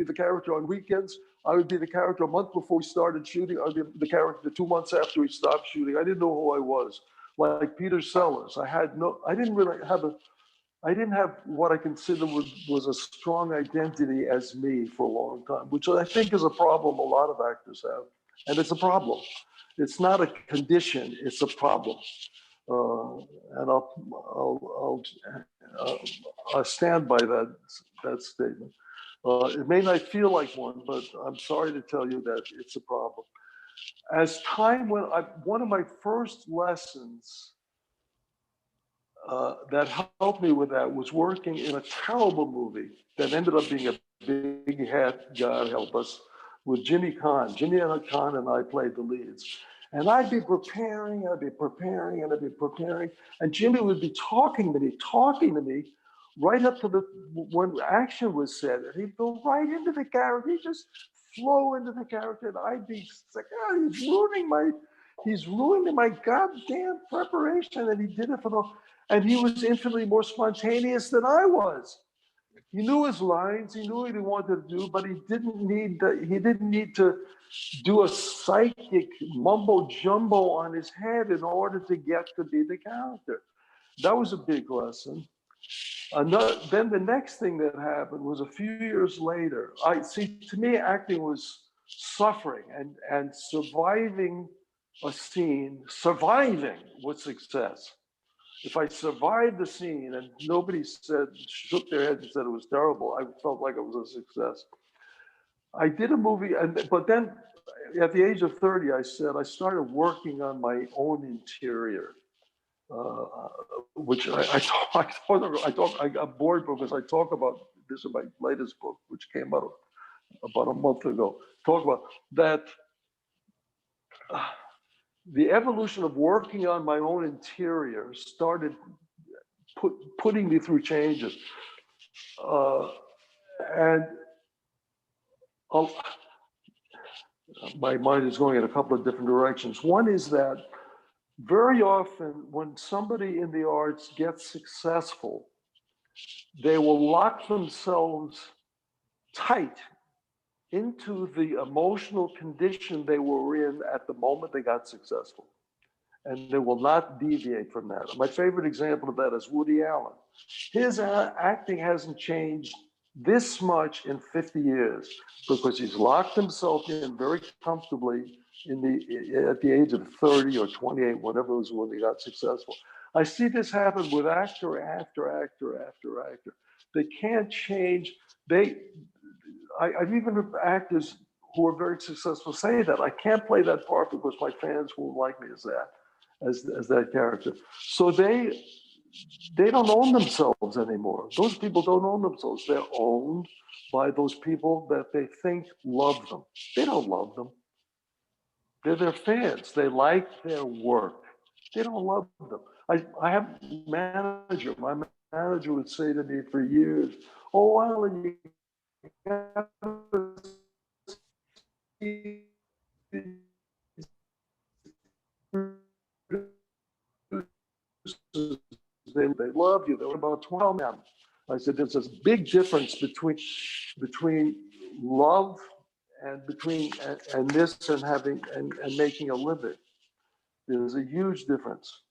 the character on weekends, I would be the character a month before we started shooting, I would be the character 2 months after we stopped shooting. I didn't know who I was. Like Peter Sellers, I didn't have what I consider was a strong identity as me for a long time, which I think is a problem a lot of actors have. And it's a problem. It's not a condition, it's a problem. And I'll stand by that statement. It may not feel like one, but I'm sorry to tell you that it's a problem. As time went, one of my first lessons that helped me with that was working in a terrible movie that ended up being a big hit, God help us, with Jimmy Caan. Jimmy Caan and I played the leads. And I'd be preparing, and Jimmy would be talking to me, right up to when action was said. And he'd go right into the character. He'd just flow into the character. And I'd be like, oh, he's ruining my goddamn preparation. And he did it and he was infinitely more spontaneous than I was. He knew his lines, he knew what he wanted to do, but he didn't need to do a psychic mumbo jumbo on his head in order to get to be the character. That was a big lesson. Then the next thing that happened was a few years later. To me, acting was suffering and surviving a scene, surviving with success. If I survived the scene and nobody shook their heads and said it was terrible, I felt like it was a success. I did a movie, but then at the age of 30, I started working on my own interior, which I got bored because I talk about this in my latest book, which came out about a month ago. Talk about that. The evolution of working on my own interior started putting me through changes. And my mind is going in a couple of different directions. One is that very often when somebody in the arts gets successful, they will lock themselves tight into the emotional condition they were in at the moment they got successful. And they will not deviate from that. My favorite example of that is Woody Allen. His acting hasn't changed this much in 50 years because he's locked himself in very comfortably at the age of 30 or 28, whatever it was when he got successful. I see this happen with actor after actor after actor. They can't change. I've even heard actors who are very successful say that I can't play that part because my fans won't like me as that character. So they don't own themselves anymore. Those people don't own themselves. They're owned by those people that they think love them. They don't love them. They're their fans. They like their work. They don't love them. I have a manager. My manager would say to me for years, "Oh, Alan, you gotta see they love you. They're about 12 men." I said, there's this big difference between love and this and having and making a living. There's a huge difference.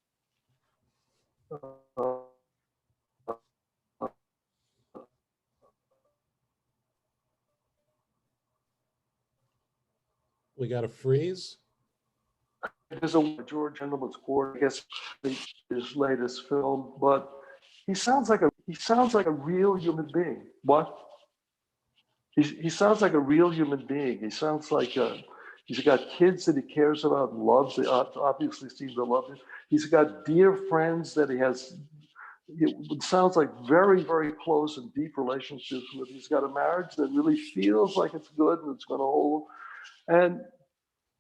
We got a freeze. There's a George Gentleman's Court, I guess, his latest film, but he sounds like a real human being. What? He sounds like a real human being. He sounds like he's got kids that he cares about and loves. They obviously seem to love him. He's got dear friends that he has. It sounds like very, very close and deep relationships with. He's got a marriage that really feels like it's good and it's going to hold. And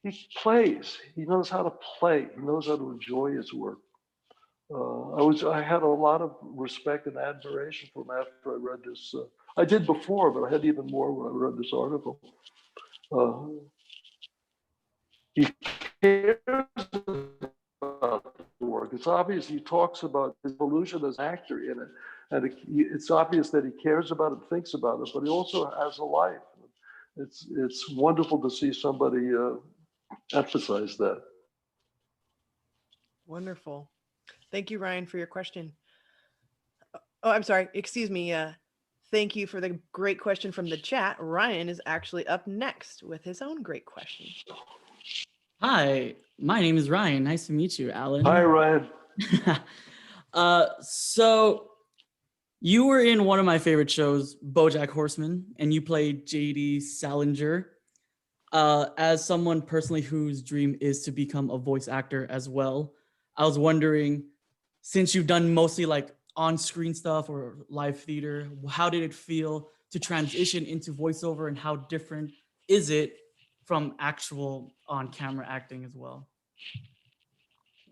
he plays. He knows how to play. He knows how to enjoy his work. I had a lot of respect and admiration for him after I read this. I did before, but I had even more when I read this article. He cares about the work. It's obvious he talks about his evolution as an actor in it, and it's obvious that he cares about it, thinks about it, but he also has a life. It's wonderful to see somebody emphasize that. Wonderful. Thank you, Ryan, for your question. Oh, I'm sorry. Excuse me. Thank you for the great question from the chat. Ryan is actually up next with his own great question. Hi, my name is Ryan. Nice to meet you, Alan. Hi, Ryan. So you were in one of my favorite shows, BoJack Horseman, and you played JD Salinger. As someone personally whose dream is to become a voice actor as well, I was wondering, since you've done mostly like on-screen stuff or live theater, how did it feel to transition into voiceover, and how different is it from actual on-camera acting as well?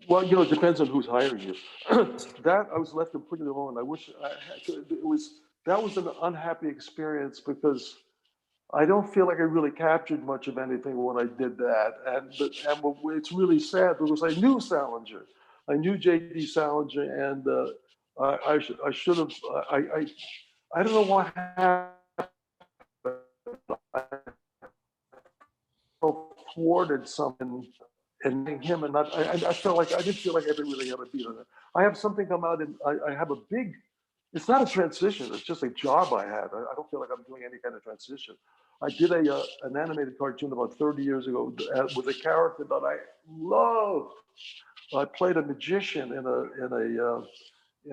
Well, it depends on who's hiring you. That I was left completely alone. I wish that was an unhappy experience because I don't feel like I really captured much of anything when I did that. And it's really sad because I knew Salinger. I knew J.D. Salinger, and I should have. I don't know what happened. I felt thwarted something and him, and not, I felt like I didn't feel like I didn't really have a beat on it. I have something come out, and I have a big. It's not a transition. It's just a job I had. I don't feel like I'm doing any kind of transition. I did an animated cartoon about 30 years ago with a character that I love. I played a magician in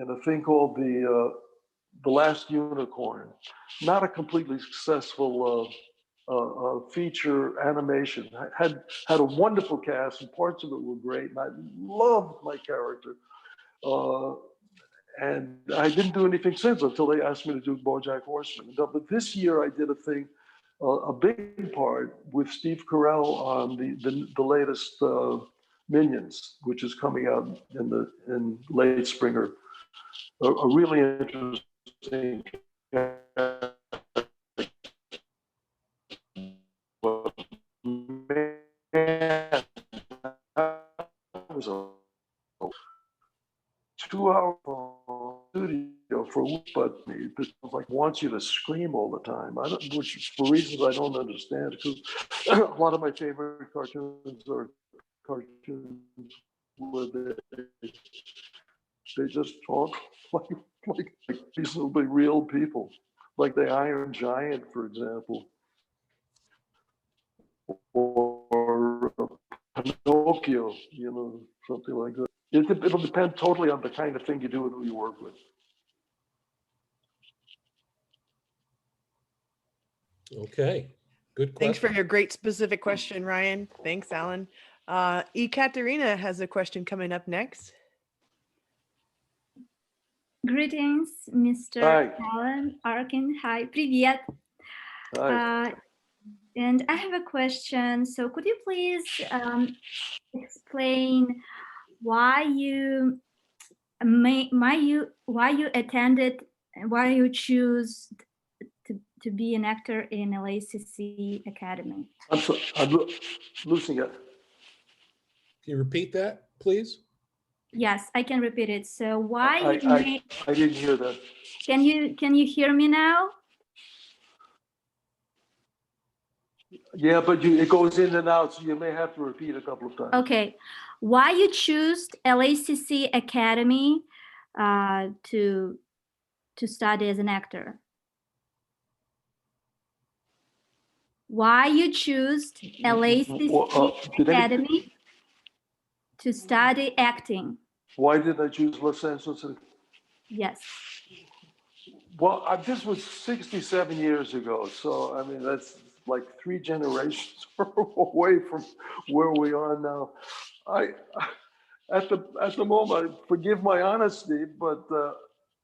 a thing called the Last Unicorn. Not a completely successful feature animation. I had a wonderful cast, and parts of it were great, and I loved my character. And I didn't do anything since until they asked me to do BoJack Horseman. But this year I did a thing, a big part with Steve Carell on the latest Minions, which is coming out in late spring, or a really interesting. Man, that was a 2-hour studio for a week, but it like wants you to scream all the time. I don't, which for reasons I don't understand, because a lot of my favorite cartoons are cartoons where they just talk like reasonably real people, like the Iron Giant, for example, or Pinocchio, something like that. It'll depend totally on the kind of thing you do and who you work with. Okay, good question. Thanks for your great specific question, Ryan. Thanks, Alan. Ekaterina has a question coming up next. Greetings, Mr. Hi. Alan, Arkin. Hi, привет. Hi. And I have a question. So could you please explain why you attended, why you choose to be an actor in LACC Academy? I'm sorry, I'm losing it. Can you repeat that, please? Yes, I can repeat it. So why I didn't hear that. Can you hear me now? Yeah, but it goes in and out, so you may have to repeat a couple of times. Okay, why you choose LACC Academy to study as an actor? Why you choose LACC Academy to study acting? Why did I choose Los Angeles? Yes. Well, this was 67 years ago, so I mean that's like 3 generations away from where we are now. At the moment, forgive my honesty, but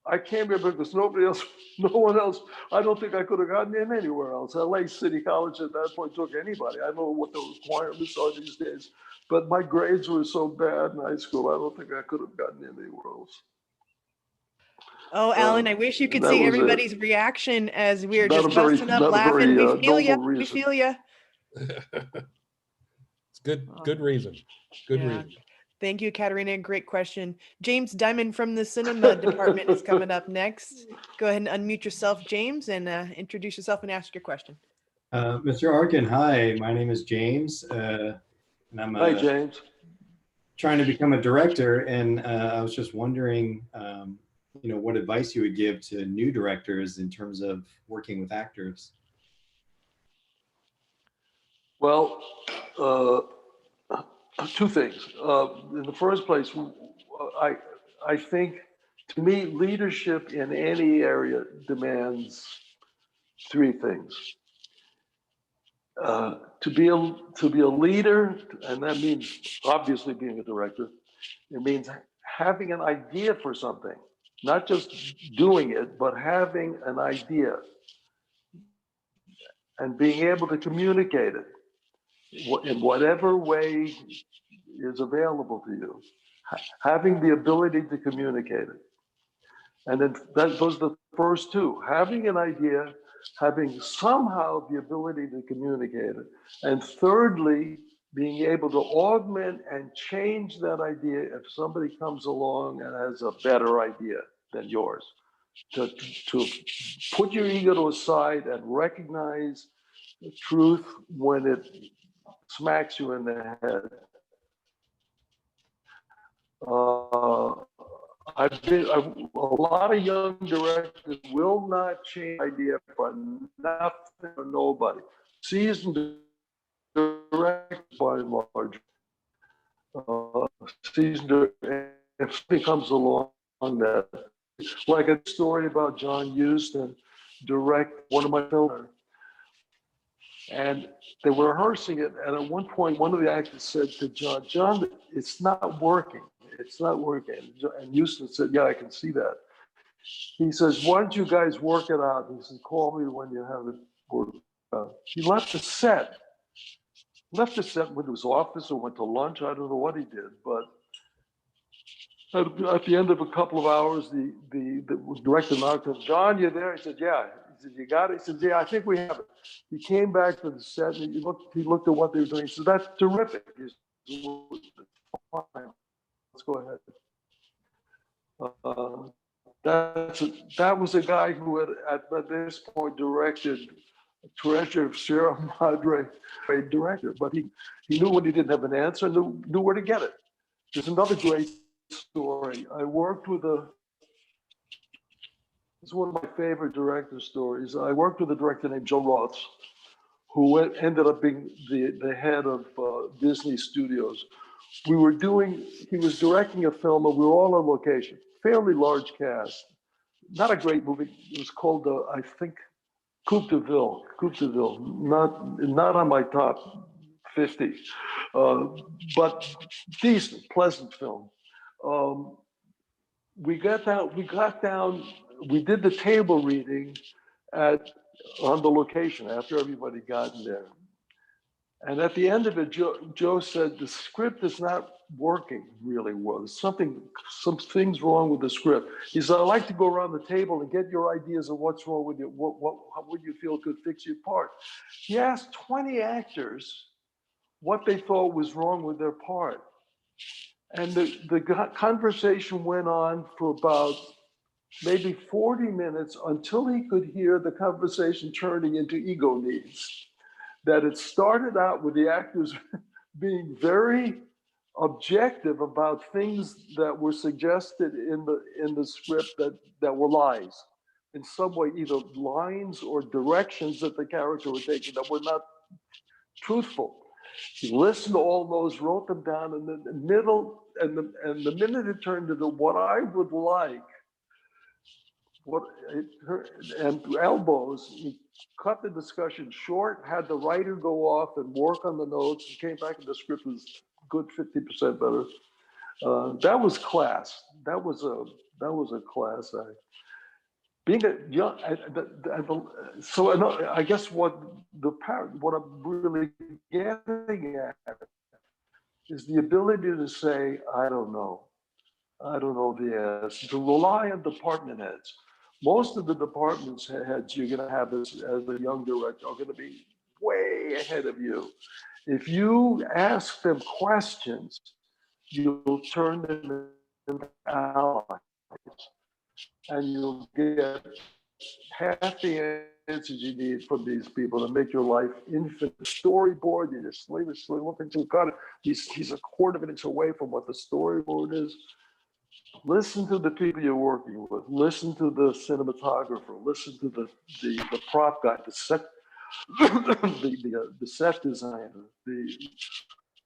I came here because no one else. I don't think I could have gotten in anywhere else. LA City College at that point took anybody. I don't know what the requirements are these days, but my grades were so bad in high school, I don't think I could have gotten in anywhere else. Oh, Alan, I wish you could see everybody's reaction as we were Not just busting up laughing. We feel you. reason. We feel you. It's good reason. Good reason. Thank you, Katerina. Great question. James Diamond from the cinema department is coming up next. Go ahead and unmute yourself, James, and introduce yourself and ask your question. Mr. Arkin, hi. My name is James, and I'm Hi, James. Trying to become a director, and I was just wondering, what advice you would give to new directors in terms of working with actors. Well, 2 things. In the first place, I think, to me, leadership in any area demands 3 things. To be a leader, and that means obviously being a director. It means having an idea for something, not just doing it, but having an idea and being able to communicate it in whatever way is available to you, having the ability to communicate it. And then those are the first 2, having an idea, having somehow the ability to communicate it. And thirdly, being able to augment and change that idea if somebody comes along and has a better idea than yours. to put your ego to a side and recognize the truth when it smacks you in the head. A lot of young directors will not change idea for nothing or nobody. Seasoned directors, by and large, seasoned, if something comes along that, like a story about John Huston, direct one of my films, and they were rehearsing it, and at one point, one of the actors said to John, "John, it's not working. It's not working." And Houston said, "Yeah, I can see that." He says, "Why don't you guys work it out?" He says, "Call me when you have it worked out." He left the set. Went to his office or went to lunch. I don't know what he did, but at the end of a couple of hours, the director knocked on, "John, you there?" He said, "Yeah." He said, "You got it?" He said, "Yeah, I think we have it." He came back to the set and he looked at what they were doing. He said, "That's terrific." He said, "Fine, let's go ahead." That was a guy who had at this point directed Treasure of Sierra Madre, a director, but he knew when he didn't have an answer, knew where to get it. There's another great story. It's one of my favorite director stories. I worked with a director named Joe Roth, who ended up being the head of Disney Studios. He was directing a film, and we were all on location, fairly large cast. Not a great movie. It was called, I think, Coupe de Ville, not on my top 50, but decent, pleasant film. We got down, we did the table reading on the location after everybody got in there. And at the end of it, Joe said, "The script is not working really well. There's some things wrong with the script." He said, "I'd like to go around the table and get your ideas of what's wrong with it. How would you feel could fix your part?" He asked 20 actors what they thought was wrong with their part. And the conversation went on for about maybe 40 minutes until he could hear the conversation turning into ego needs. That it started out with the actors being very objective about things that were suggested in the script that were lies. In some way, either lines or directions that the character was taking that were not truthful. He listened to all those, wrote them down, and then the minute it turned into what I would like, and elbows, he cut the discussion short, had the writer go off and work on the notes, and came back and the script was good 50% better. That was class. That was a class act. Being a young, so I guess what I'm really getting at is the ability to say, I don't know the answer, to rely on department heads. Most of the department heads you're going to have as a young director are going to be way ahead of you. If you ask them questions, you'll turn them into allies, and you'll get half the answers you need from these people to make your life infinite. Storyboard, you just slavishly looking to God. He's a quarter of an inch away from what the storyboard is. Listen to the people you're working with. Listen to the cinematographer. Listen to the prop guy, the set, the set designer.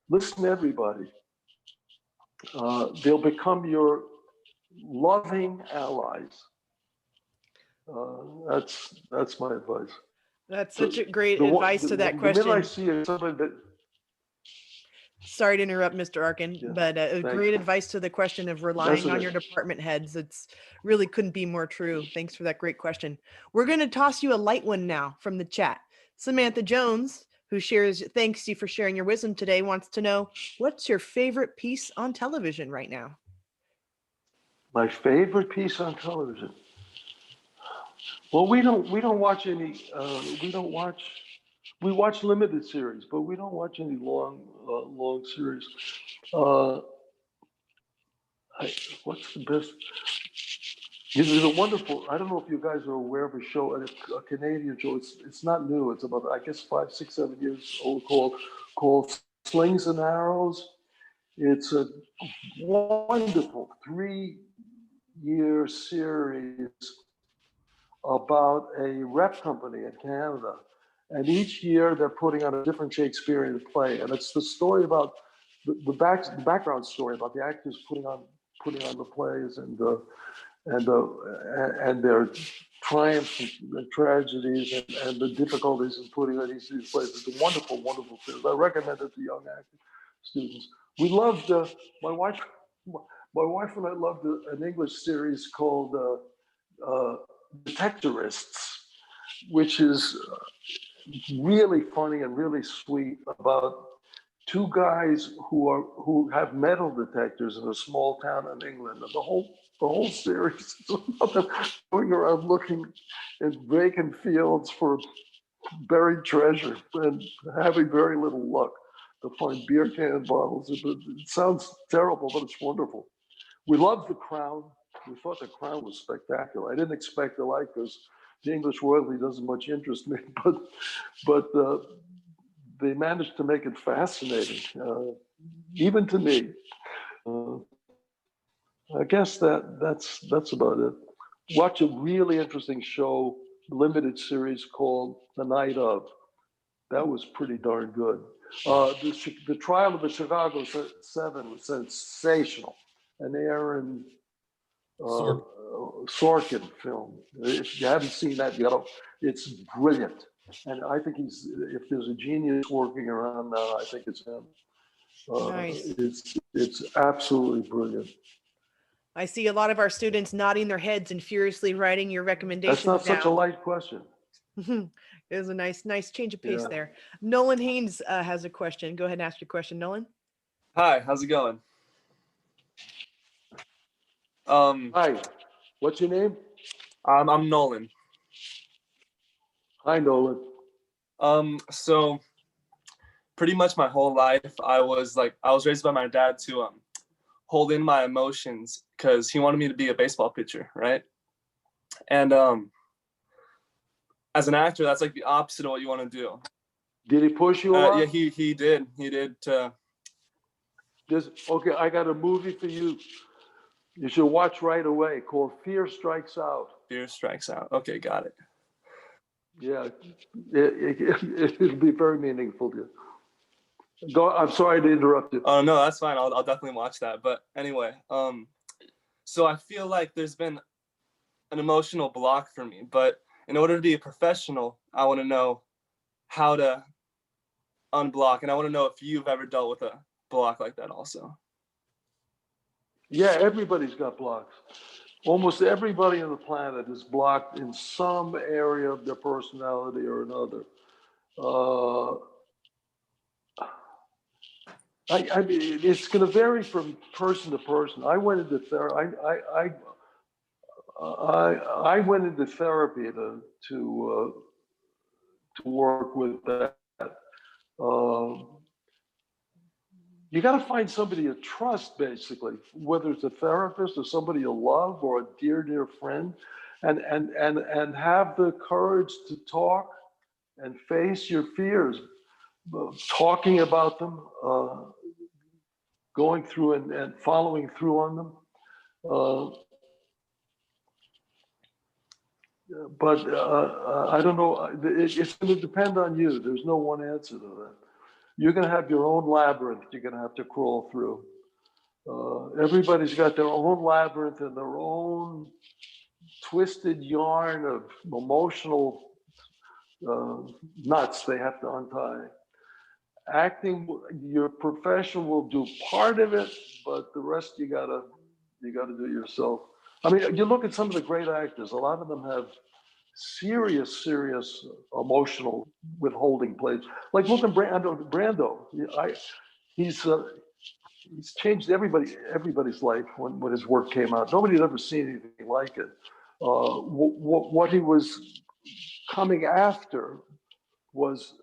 Listen to everybody. They'll become your loving allies. That's my advice. That's such a great advice to that question. The minute I see somebody that. Sorry to interrupt, Mr. Arkin, Yeah, but great advice to the question of relying on your department heads. It's really couldn't be more true. Thanks for that great question. We're going to toss you a light one now from the chat. Samantha Jones, who thanks you for sharing your wisdom today, wants to know, what's your favorite piece on television right now? My favorite piece on television. Well, we don't watch any. We watch limited series, but we don't watch any long series. What's the best? There's a wonderful, I don't know if you guys are aware of a show, a Canadian show. It's not new. It's about, I guess, 5, 6, 7 years old, called Slings and Arrows. It's a wonderful 3-year series about a rep company in Canada. And each year they're putting on a different Shakespearean play. And it's the story about the background story about the actors putting on the plays and their triumphs and tragedies and the difficulties in putting on these plays. It's a wonderful, wonderful series. I recommend it to young acting students. We loved, my wife and I loved an English series called Detectorists, which is really funny and really sweet, about 2 guys who have metal detectors in a small town in England. And the whole series is about them going around looking in vacant fields for buried treasure and having very little luck to find beer can bottles. It sounds terrible, but it's wonderful. We loved The Crown. We thought The Crown was spectacular. I didn't expect to like this. The English royalty doesn't much interest me, but they managed to make it fascinating, even to me. I guess that's about it. Watch a really interesting show, limited series called The Night Of. That was pretty darn good. The Trial of the Chicago 7 was sensational. An Aaron Sorkin film. If you haven't seen that, it's brilliant. And I think if there's a genius working around now, I think it's him. Nice. It's absolutely brilliant. I see a lot of our students nodding their heads and furiously writing your recommendations That's not down. such a light question. It was a nice change of pace there. Nolan Haynes has a question. Go ahead and ask your question, Nolan. Hi, how's it going? Hi, what's your name? I'm Nolan. Hi, Nolan. So pretty much my whole life, I was raised by my dad to hold in my emotions because he wanted me to be a baseball pitcher, right? And as an actor, that's like the opposite of what you want to do. Did he push you a lot? Yeah, he did. He did. Okay, I got a movie for you. You should watch right away, called Fear Strikes Out. Fear Strikes Out. Okay, got it. Yeah, it'll be very meaningful to you. I'm sorry to interrupt you. Oh no, that's fine. I'll definitely watch that. But anyway, so I feel like there's been an emotional block for me. But in order to be a professional, I want to know how to unblock, and I want to know if you've ever dealt with a block like that also. Yeah, everybody's got blocks. Almost everybody on the planet is blocked in some area of their personality or another. I mean, it's going to vary from person to person. I went into therapy. I went into therapy to work with that. You got to find somebody you trust, basically, whether it's a therapist or somebody you love or a dear friend, and have the courage to talk and face your fears, talking about them, going through and following through on them. But I don't know. It's going to depend on you. There's no one answer to that. You're going to have your own labyrinth you're going to have to crawl through. Everybody's got their own labyrinth and their own twisted yarn of emotional knots they have to untie. Acting, your profession will do part of it, but the rest you gotta do yourself. I mean, you look at some of the great actors, a lot of them have serious emotional withholding plays. Like look at Brando. He's changed everybody's life when his work came out. Nobody had ever seen anything like it. What he was coming after was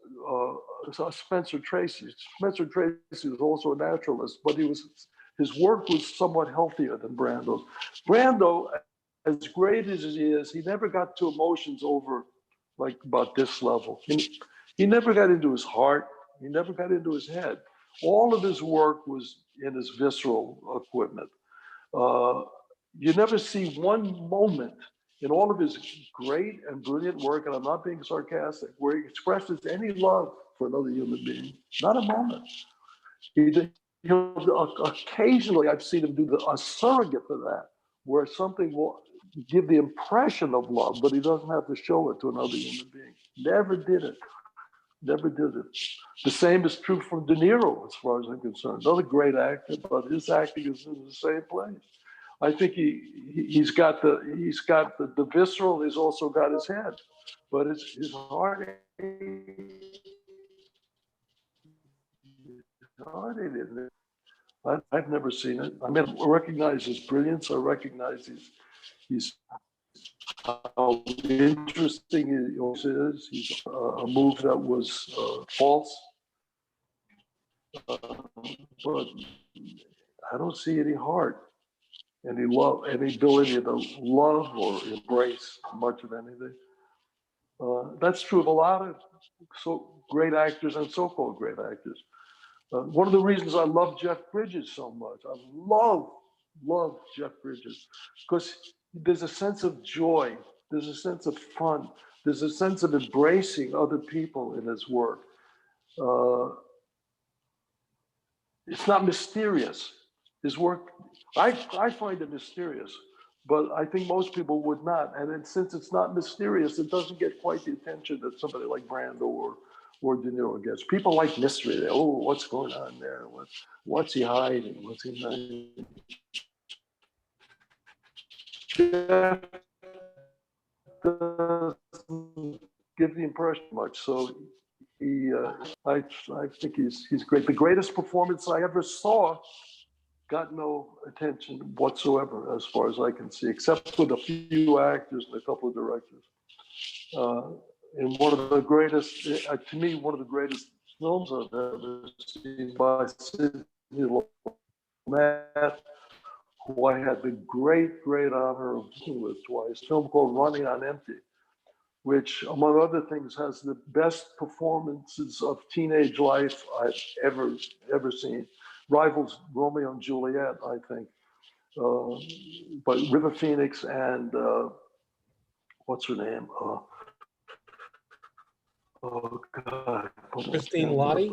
Spencer Tracy. Spencer Tracy was also a naturalist, but his work was somewhat healthier than Brando's. Brando, as great as he is, he never got to emotions over like about this level. He never got into his heart. He never got into his head. All of his work was in his visceral equipment. You never see one moment in all of his great and brilliant work, and I'm not being sarcastic, where he expresses any love for another human being. Not a moment. Occasionally I've seen him do a surrogate for that, where something will give the impression of love, but he doesn't have to show it to another human being. Never did it. Never did it. The same is true for De Niro, as far as I'm concerned. Another great actor, but his acting is in the same place. I think he's got the visceral. He's also got his head, but his heart ain't in it. I've never seen it. I mean, I recognize his brilliance. I recognize he's how interesting he always is. He's a move that was false, but I don't see any heart, any love, any ability to love or embrace much of anything. That's true of a lot of great actors and so-called great actors. One of the reasons I love Jeff Bridges so much, I love Jeff Bridges, because there's a sense of joy, there's a sense of fun, there's a sense of embracing other people in his work. It's not mysterious. His work, I find it mysterious, but I think most people would not. And then, since it's not mysterious, it doesn't get quite the attention that somebody like Brando or De Niro gets. People like mystery. They, oh, what's going on there? What's he hiding? What's he hiding? Jeff doesn't give the impression much. So I think he's great. The greatest performance I ever saw got no attention whatsoever, as far as I can see, except with a few actors and a couple of directors. And one of the greatest, to me, one of the greatest films I've ever seen by Sidney Lumet, who I had the great honor of working with twice, a film called Running on Empty, which, among other things, has the best performances of teenage life I've ever seen. Rivals Romeo and Juliet, I think. But River Phoenix and what's her name? Oh God. Christine Lottie?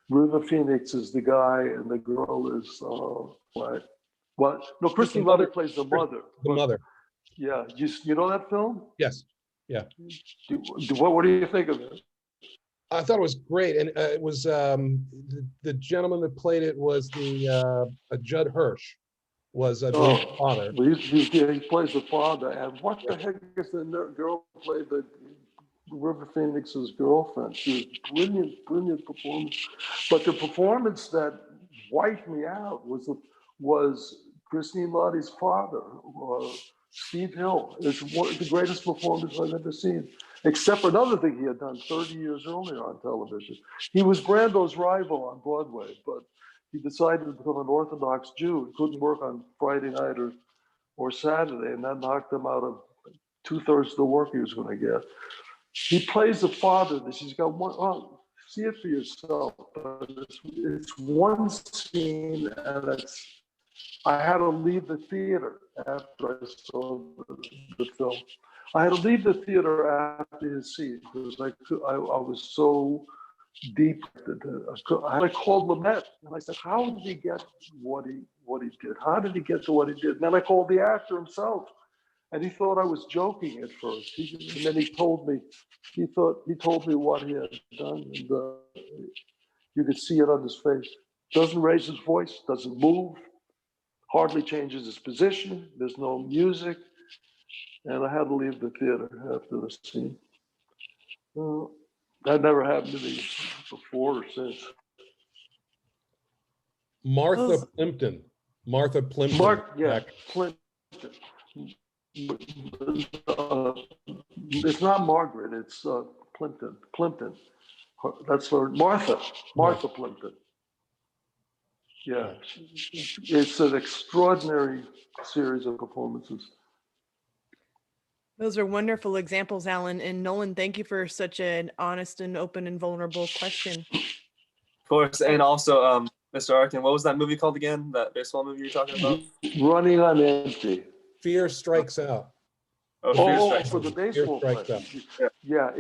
River Phoenix is the guy and the girl is what? No, Christine Lottie plays the mother. The mother. Yeah, you know that film? Yes. Yeah. What do you think of it? I thought it was great, and it was the gentleman that played it was the Judd Hirsch was the father. Well, he plays the father, and what the heck is the girl who played the River Phoenix's girlfriend? She was brilliant performance. But the performance that wiped me out was Christine Lottie's father, Steve Hill. It's one of the greatest performances I've ever seen, except for another thing he had done 30 years earlier on television. He was Brando's rival on Broadway, but he decided to become an Orthodox Jew. He couldn't work on Friday night or Saturday, and that knocked him out of 2/3 of the work he was going to get. He plays the father. He's got one. Oh, see it for yourself. It's one scene, and I had to leave the theater after I saw the film. I had to leave the theater after his scene because I was so deep. I called Lumet and I said, "How did he get what he did? How did he get to what he did?" And then I called the actor himself, and he thought I was joking at first. And then he told me what he had done, and you could see it on his face. Doesn't raise his voice, doesn't move, hardly changes his position. There's no music, and I had to leave the theater after the scene. That never happened to me before or since. Martha Plimpton. Plimpton. Plimpton. It's not Margaret, it's Plimpton. Plimpton. That's for Martha Plimpton. Yeah, it's an extraordinary series of performances. Those are wonderful examples, Alan. And Nolan, thank you for such an honest and open and vulnerable question. Of course, and also, Mr. Arkin, what was that movie called again? That baseball movie you're talking about? Running on Empty. Fear strikes out. Oh, Oh, Fear Strikes for Out. the Fear baseball strikes player. out. Yeah,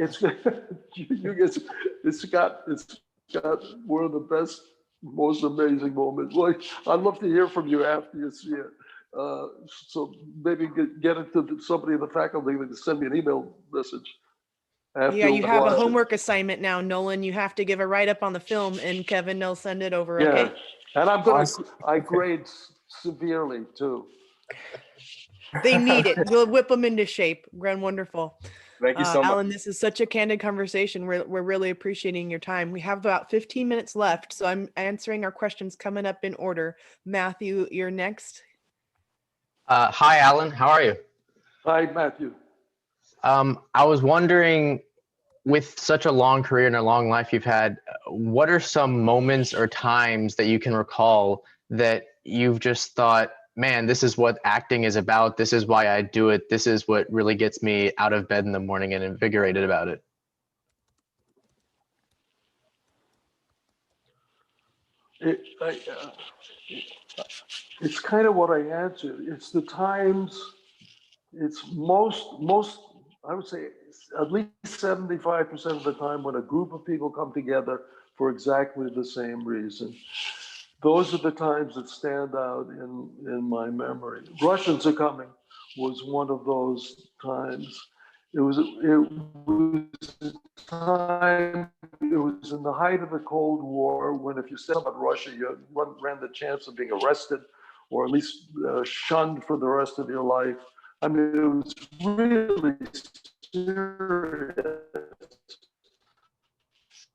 it's got one of the best, most amazing moments. Well, I'd love to hear from you after you see it. So maybe get it to somebody in the faculty that can send me an email message. Yeah, you have a homework assignment now, Nolan. You have to give a write-up on the film, and Kevin will send it over, okay? Yeah, and I grade severely too. They need it. We'll whip them into shape. Wonderful. Thank you so much. Alan, this is such a candid conversation. We're really appreciating your time. We have about 15 minutes left, so I'm answering our questions coming up in order. Matthew, you're next. Hi, Alan. How are you? Hi, Matthew. I was wondering, with such a long career and a long life you've had, what are some moments or times that you can recall that you've just thought, man, this is what acting is about. This is why I do it. This is what really gets me out of bed in the morning and invigorated about it. It's kind of what I answered. It's the times, it's most, I would say at least 75% of the time when a group of people come together for exactly the same reason. Those are the times that stand out in my memory. Russians Are Coming was one of those times. It was a time, it was in the height of the Cold War, when if you said about Russia, you ran the chance of being arrested or at least shunned for the rest of your life. I mean, it was really serious.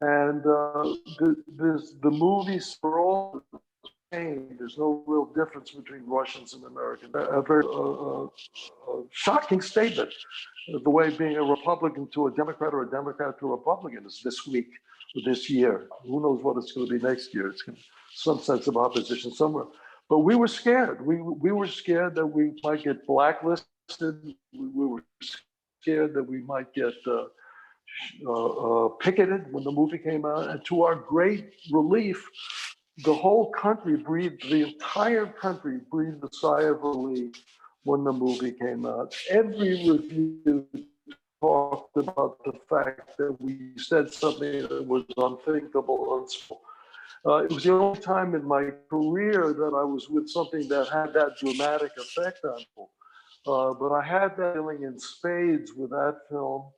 And the movies for all there's no real difference between Russians and Americans. A very shocking statement. The way being a Republican to a Democrat or a Democrat to a Republican is this week or this year. Who knows what it's going to be next year? It's going to, some sense of opposition somewhere. But we were scared. We were scared that we might get blacklisted. We were scared that we might get picketed when the movie came out. And to our great relief, the whole country breathed, the entire country breathed a sigh of relief when the movie came out. Every review talked about the fact that we said something that was unthinkable, unspoken. It was the only time in my career that I was with something that had that dramatic effect on people. But I had that feeling in spades with that film.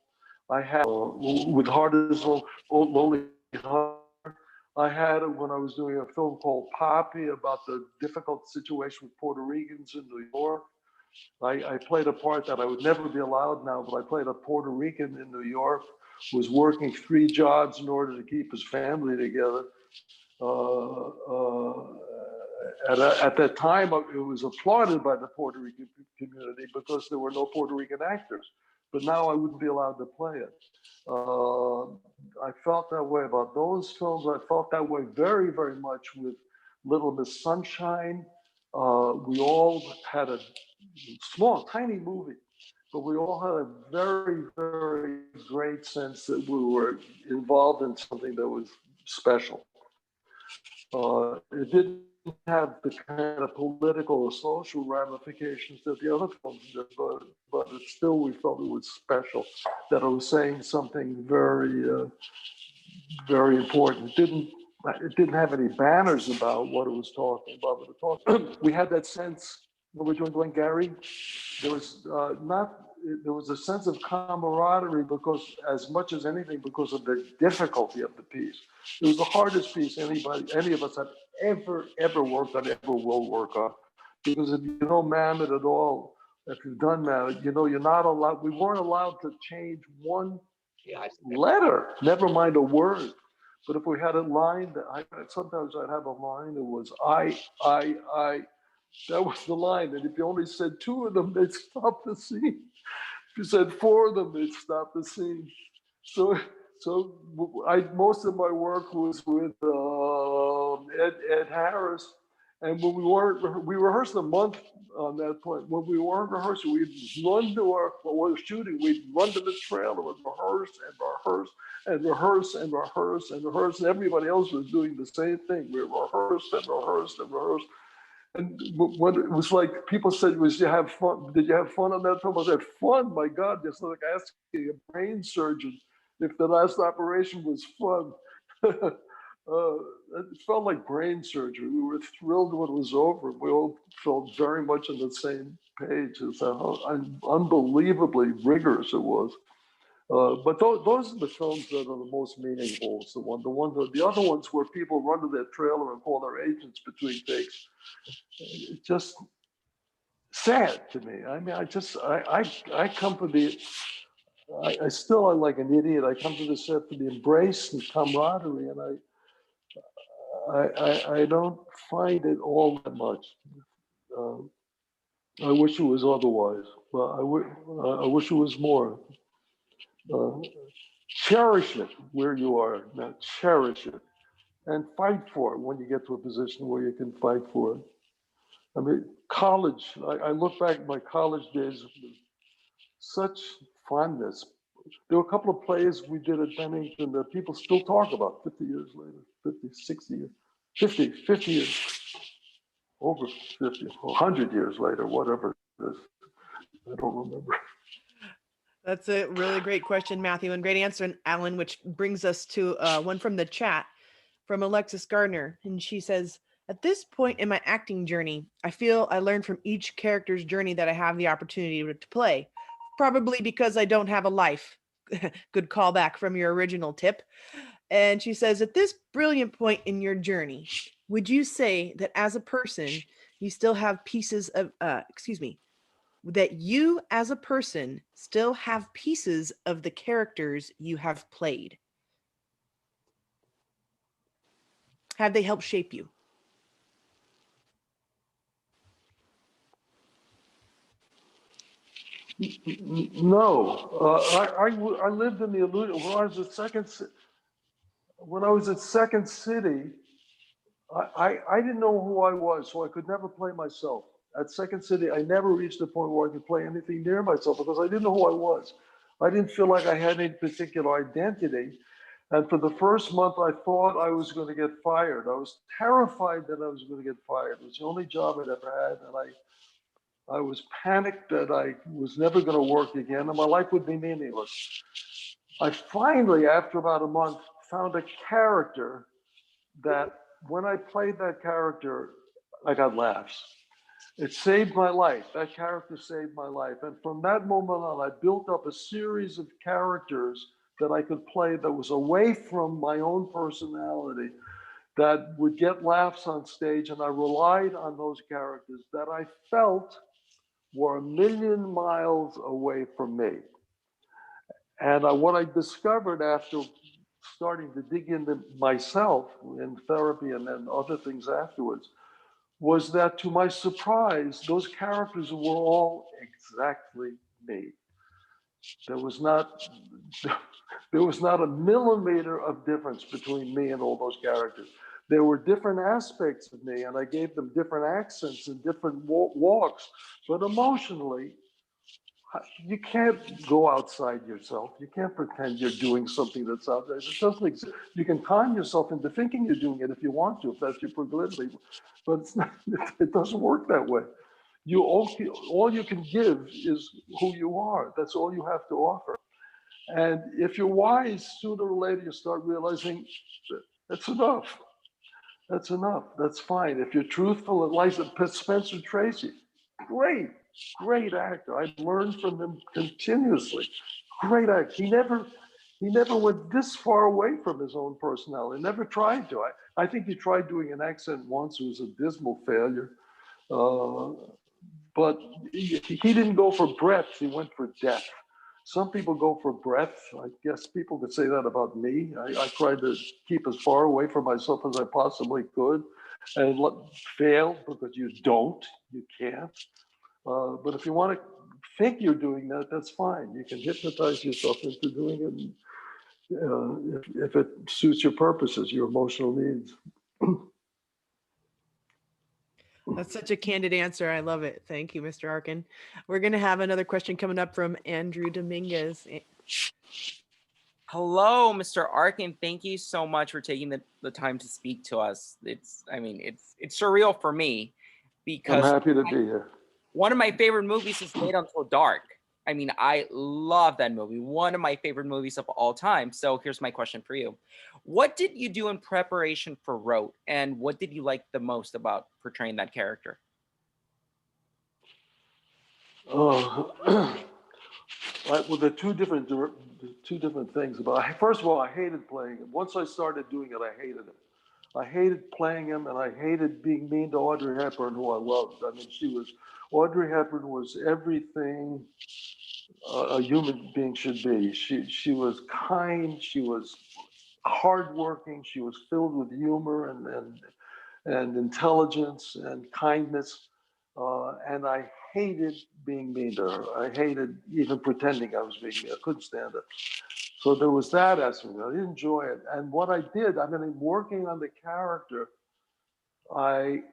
I had with Heart is Lonely Heart. I had it when I was doing a film called Poppy about the difficult situation with Puerto Ricans in New York. I played a part that I would never be allowed now, but I played a Puerto Rican in New York who was working 3 jobs in order to keep his family together. At that time, it was applauded by the Puerto Rican community because there were no Puerto Rican actors. But now I wouldn't be allowed to play it. I felt that way about those films. I felt that way very, very much with Little Miss Sunshine. We all had a small, tiny movie, but we all had a very, very great sense that we were involved in something that was special. It didn't have the kind of political or social ramifications that the other films did, but it still, we felt it was special, that it was saying something very, very important. It didn't have any banners about what it was talking about, but it talked, we had that sense when we were doing Glengarry. There was there was a sense of camaraderie because, as much as anything, because of the difficulty of the piece. It was the hardest piece any of us had ever worked on, ever will work on. Because if you know Mammoth at all, if you've done Mammoth, you know you're not allowed, we weren't allowed to change one letter, never mind a word. But if we had a line, sometimes I'd have a line that was I. That was the line. And if you only said 2 of them, they'd stop the scene. If you said 4 of them, they'd stop the scene. So most of my work was with Ed Harris. And when we rehearsed a month on that point. When we weren't rehearsing, we'd run to when we were shooting, we'd run to the trailer and rehearse and rehearse and rehearse and rehearse and rehearse. And everybody else was doing the same thing. We rehearsed and rehearsed and rehearsed. And when it was like people said, "Was you have fun? Did you have fun on that film?" I said, "Fun? My God, it's like asking a brain surgeon if the last operation was fun." It felt like brain surgery. We were thrilled when it was over. We all felt very much on the same page as how unbelievably rigorous it was. But those are the films that are the most meaningful. It's the other ones where people run to their trailer and call their agents between takes. It's just sad to me. I mean, I come for the, I still am like an idiot. I come to the set for the embrace and camaraderie, and I don't find it all that much. I wish it was otherwise, but I wish it was more. Cherish it where you are now. Cherish it and fight for it when you get to a position where you can fight for it. I mean, college, I look back at my college days with such fondness. There were a couple of plays we did at Bennington that people still talk about 50 years later, 50, 60 years, 50 years, over 50, 100 years later, whatever it is. I don't remember. That's a really great question, Matthew, and great answer, and Alan, which brings us to one from the chat from Alexis Gardner. And she says, at this point in my acting journey, I feel I learn from each character's journey that I have the opportunity to play, probably because I don't have a life. Good callback from your original tip. And she says, at this brilliant point in your journey, would you say that as a person, you still have pieces of, that you as a person still have pieces of the characters you have played? Have they helped shape you? No, I lived in the illusion when I was at Second City. I didn't know who I was, so I could never play myself. At Second City, I never reached the point where I could play anything near myself because I didn't know who I was. I didn't feel like I had any particular identity. And for the first month, I thought I was going to get fired. I was terrified that I was going to get fired. It was the only job I'd ever had. And I was panicked that I was never going to work again and my life would be meaningless. I finally, after about a month, found a character that when I played that character, I got laughs. It saved my life. That character saved my life. And from that moment on, I built up a series of characters that I could play that was away from my own personality, that would get laughs on stage. And I relied on those characters that I felt were a million miles away from me. And what I discovered after starting to dig into myself in therapy and then other things afterwards was that, to my surprise, those characters were all exactly me. There was not a millimeter of difference between me and all those characters. There were different aspects of me, and I gave them different accents and different walks, but emotionally, you can't go outside yourself. You can't pretend you're doing something that's out there. It doesn't exist. You can con yourself into thinking you're doing it if you want to, if that's your proclivity, but it's not, it doesn't work that way. All you can give is who you are. That's all you have to offer. And if you're wise, sooner or later you start realizing that's enough. That's enough. That's fine. If you're truthful and like Spencer Tracy, great actor. I learned from him continuously. Great actor. He never went this far away from his own personality. Never tried to. I think he tried doing an accent once. It was a dismal failure. But he didn't go for breadth. He went for depth. Some people go for breadth. I guess people could say that about me. I tried to keep as far away from myself as I possibly could and fail because you can't. But if you want to think you're doing that, that's fine. You can hypnotize yourself into doing it if it suits your purposes, your emotional needs. That's such a candid answer. I love it. Thank you, Mr. Arkin. We're going to have another question coming up from Andrew Dominguez. Hello, Mr. Arkin. Thank you so much for taking the time to speak to us. I mean, it's surreal for me because I'm happy to be here. one of my favorite movies is Wait Until Dark. I mean, I love that movie. One of my favorite movies of all time. So here's my question for you. What did you do in preparation for Rote, and what did you like the most about portraying that character? Well, the two different things about. First of all, I hated playing him. Once I started doing it, I hated him. I hated playing him, and I hated being mean to Audrey Hepburn, who I loved. I mean, Audrey Hepburn was everything a human being should be. She was kind. She was hardworking. She was filled with humor and intelligence and kindness. And I hated being mean to her. I hated even pretending I was being mean. I couldn't stand it. So there was that aspect. I didn't enjoy it. And what I did, I mean, working on the character, I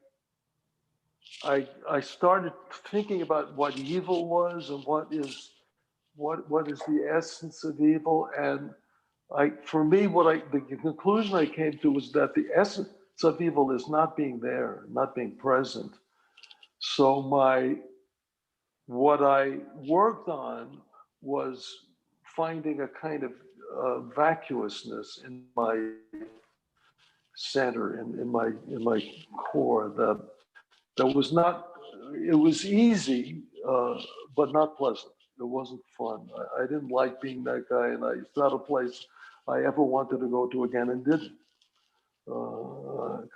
started thinking about what evil was and what is the essence of evil. And for me, the conclusion I came to was that the essence of evil is not being there, not being present. So what I worked on was finding a kind of vacuousness in my center, in my core, that was not. It was easy, but not pleasant. It wasn't fun. I didn't like being that guy, and it's not a place I ever wanted to go to again, and didn't.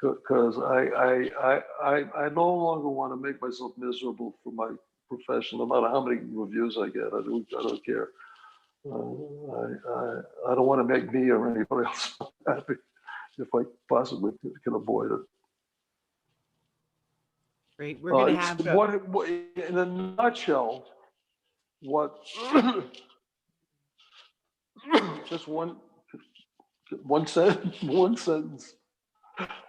Because I no longer want to make myself miserable for my profession, no matter how many reviews I get. I don't care. I don't want to make me or anybody else happy if I possibly can avoid it. Great. We're going to have in a nutshell, just one sentence.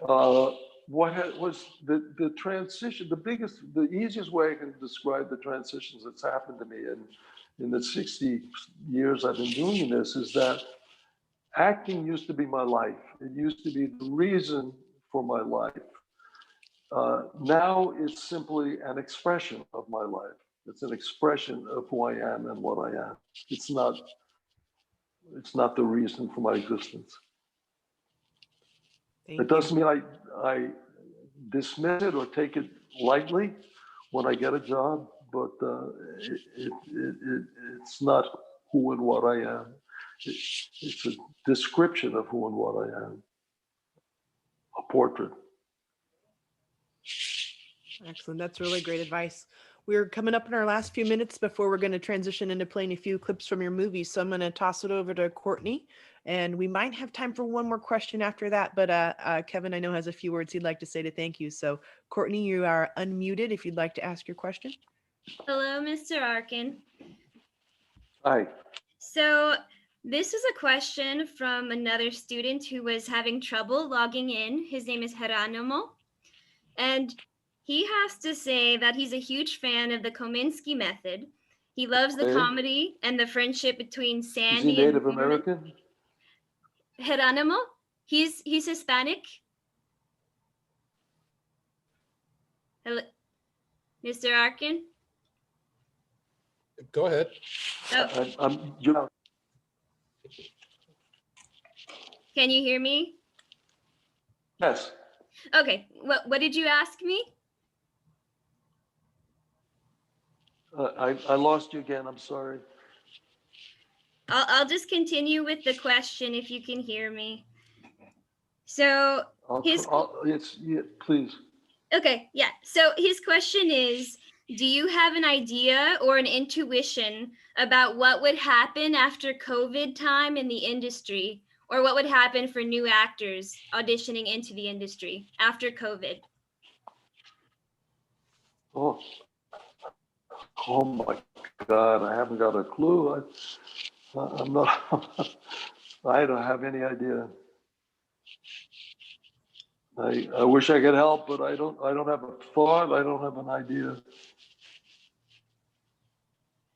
What was the transition? The easiest way I can describe the transitions that's happened to me in the 60 years I've been doing this is that acting used to be my life. It used to be the reason for my life. Now it's simply an expression of my life. It's an expression of who I am and what I am. It's not the reason for my existence. It doesn't mean I dismiss it or take it lightly when I get a job, but it's not who and what I am. It's a description of who and what I am, a portrait. Excellent. That's really great advice. We're coming up in our last few minutes before we're going to transition into playing a few clips from your movie. So I'm going to toss it over to Courtney, and we might have time for one more question after that. But Kevin, I know, has a few words he'd like to say to thank you. So Courtney, you are unmuted if you'd like to ask your question. Hello, Mr. Arkin. Hi. So this is a question from another student who was having trouble logging in. His name is Geronimo. And he has to say that he's a huge fan of the Kominsky method. He loves the comedy and the friendship between Sandy and Native American. Geronimo, he's Hispanic. Hello, Mr. Arkin. Go ahead. Oh. Can you hear me? Yes. Okay. What did you ask me? I lost you again. I'm sorry. I'll just continue with the question if you can hear me. So please. Okay, yeah. So his question is, do you have an idea or an intuition about what would happen after COVID time in the industry, or what would happen for new actors auditioning into the industry after COVID? Oh my God, I haven't got a clue. I'm not, I don't have any idea. I wish I could help, but I don't have a thought. I don't have an idea.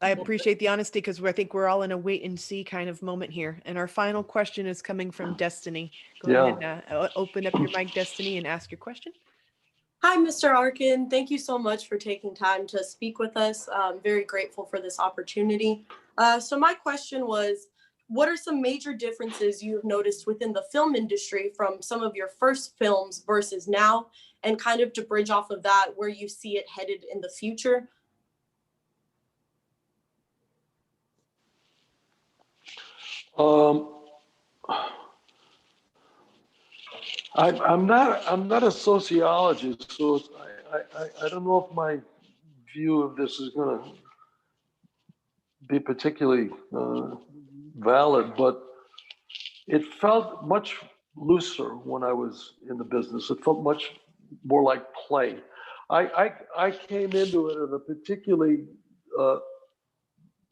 I appreciate the honesty because I think we're all in a wait and see kind of moment here. And our final question is coming from Destiny. Go ahead and open up your mic, Destiny, and ask your question. Hi, Mr. Arkin. Thank you so much for taking time to speak with us. I'm very grateful for this opportunity. So my question was, what are some major differences you have noticed within the film industry from some of your first films versus now? And kind of to bridge off of that, where you see it headed in the future? I'm not a sociologist, so I don't know if my view of this is going to be particularly valid, but it felt much looser when I was in the business. It felt much more like play. I came into it at a particularly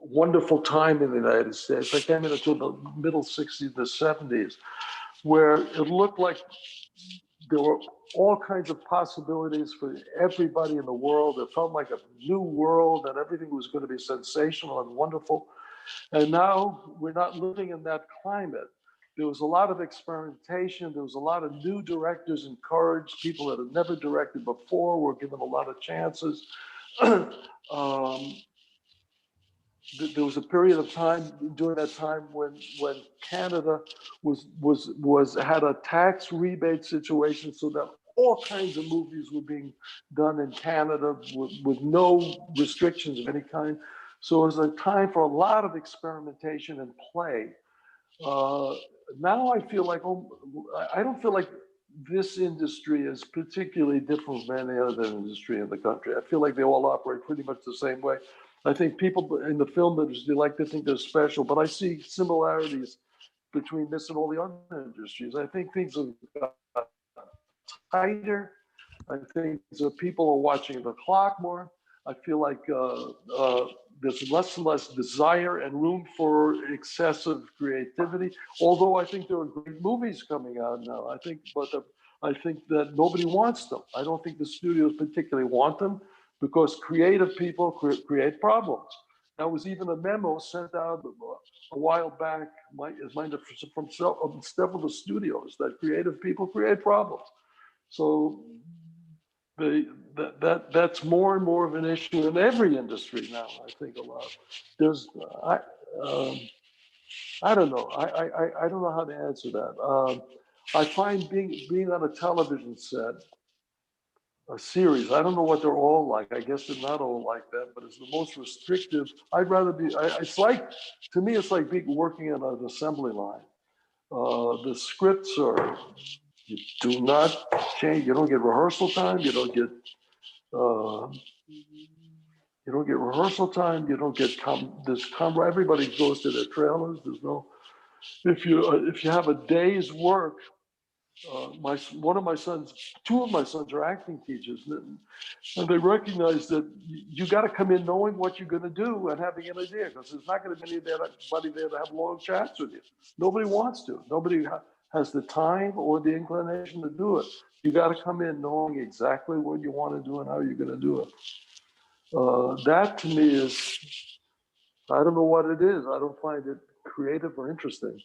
wonderful time in the United States. I came into the middle 60s, the 70s, where it looked like there were all kinds of possibilities for everybody in the world. It felt like a new world and everything was going to be sensational and wonderful. And now we're not living in that climate. There was a lot of experimentation. There was a lot of new directors encouraged. People that had never directed before were given a lot of chances. There was a period of time during that time when Canada had a tax rebate situation, so that all kinds of movies were being done in Canada with no restrictions of any kind. So it was a time for a lot of experimentation and play. Now I feel like I don't feel like this industry is particularly different from any other industry in the country. I feel like they all operate pretty much the same way. I think people in the film industry like to think they're special, but I see similarities between this and all the other industries. I think things have got tighter. I think that people are watching the clock more. I feel like there's less and less desire and room for excessive creativity. Although I think there are great movies coming out now. I think that nobody wants them. I don't think the studios particularly want them, because creative people create problems. There was even a memo sent out a while back, from several of the studios, that creative people create problems. So that's more and more of an issue in every industry now. I think a lot. I don't know. I don't know how to answer that. I find being on a television set, a series, I don't know what they're all like. I guess they're not all like that, but it's the most restrictive. I'd rather be, it's like, to me, it's like working on an assembly line. The scripts are, you do not change, you don't get rehearsal time, you don't get rehearsal time, you don't get everybody goes to their trailers. There's no, if you have a day's work, one of my sons, two of my sons are acting teachers, and they recognize that you got to come in knowing what you're going to do and having an idea, because there's not going to be anybody there to have long chats with you. Nobody wants to. Nobody has the time or the inclination to do it. You got to come in knowing exactly what you want to do and how you're going to do it. That to me is, I don't know what it is. I don't find it creative or interesting.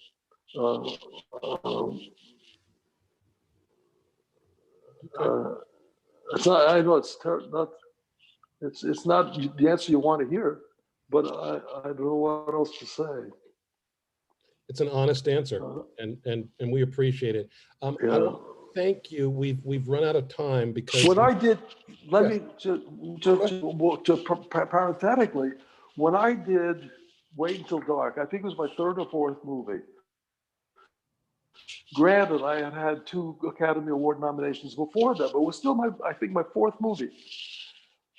It's not. I know it's not. It's not the answer you want to hear, but I don't know what else to say. It's an honest answer, and we appreciate it. I want to thank you. We've run out of time because when I did. Let me just parenthetically, when I did Wait Until Dark, I think it was my third or fourth movie. Granted, I had had 2 Academy Award nominations before that, but it was still I think my fourth movie.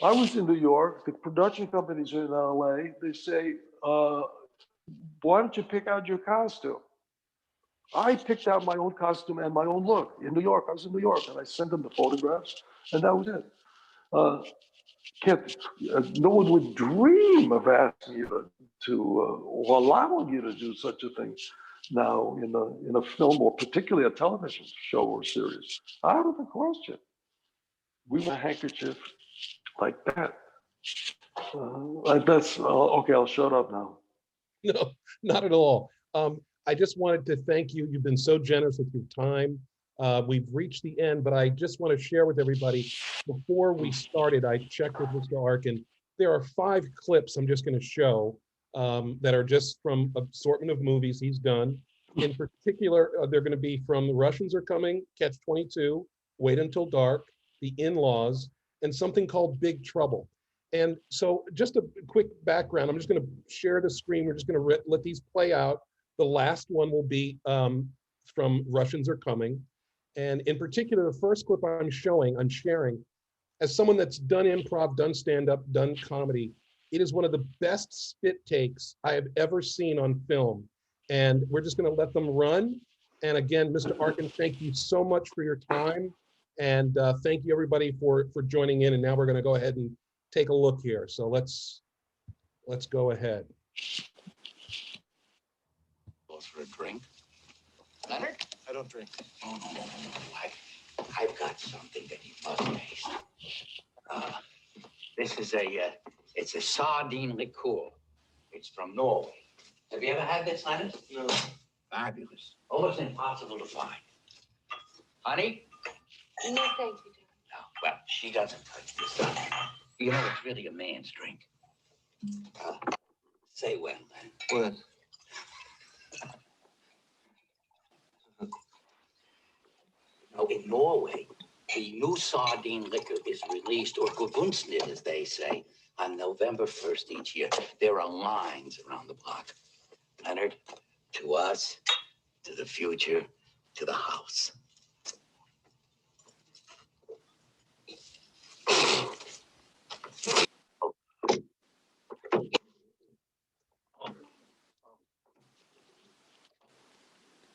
I was in New York. The production companies are in LA. They say, why don't you pick out your costume? I picked out my own costume and my own look in New York. I was in New York, and I sent them the photographs, and that was it. No one would dream of asking you to or allowing you to do such a thing. now in a film or particularly a television show or series. Out of the question. We want a handkerchief like that. That's okay. I'll shut up now. No, not at all. I just wanted to thank you. You've been so generous with your time. We've reached the end, but I just want to share with everybody, before we started, I checked with Mr. Arkin. There are 5 clips I'm just going to show that are just from an assortment of movies he's done. In particular, they're going to be from The Russians Are Coming, Catch 22, Wait Until Dark, The In-Laws, and something called Big Trouble. And so just a quick background, I'm just going to share the screen. We're just going to let these play out. The last one will be from Russians Are Coming. And in particular, the first clip I'm sharing, as someone that's done improv, done stand-up, done comedy, it is one of the best spit takes I have ever seen on film. And we're just going to let them run. And again, Mr. Arkin, thank you so much for your time. And thank you everybody for joining in. And now we're going to go ahead and take a look here. So let's go ahead. Both for a drink? Leonard? I don't drink. Oh, no. I've got something that you must taste. This is it's a sardine liqueur. It's from Norway. Have you ever had this, Leonard? No. Fabulous. Almost impossible to find. Honey? No, thank you. No. Well, she doesn't touch this stuff. You know, it's really a man's drink. Say when, then. What? Now, in Norway, the new sardine liquor is released, or gevunsnit, as they say, on November 1st each year. There are lines around the block. Leonard, to us, to the future, to the house.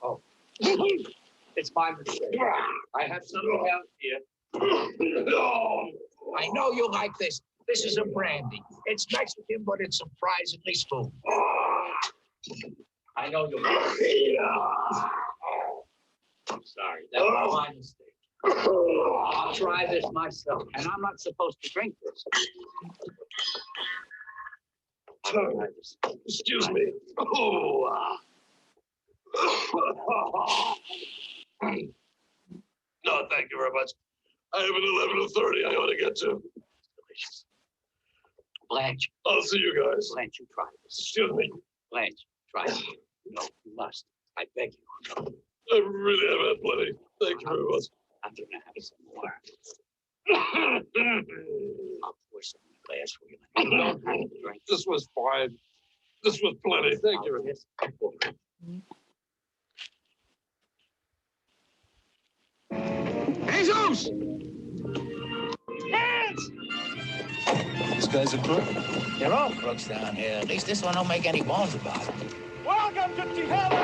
Oh. It's my mistake. I have something else here. I know you like this. This is a brandy. It's Mexican, but it's surprisingly smooth. I know you like it. I'm sorry. That was my mistake. I'll try this myself, and I'm not supposed to drink this. Excuse me. Oh. No, thank you very much. I have an 11:30 I ought to get to. Delicious. Blanche. I'll see you guys. Blanche, you try this. Excuse me. Blanche, try it. No, you must. I beg you. I really have had plenty. Thank you very much. I'm going to have some more. I'll pour some in the glass for you. You don't have to drink. This was fine. This was plenty. Thank you. Jesus! Hands! This guy's a crook? They're all crooks down here. At least this one don't make any bones about it. Welcome to Tijuana!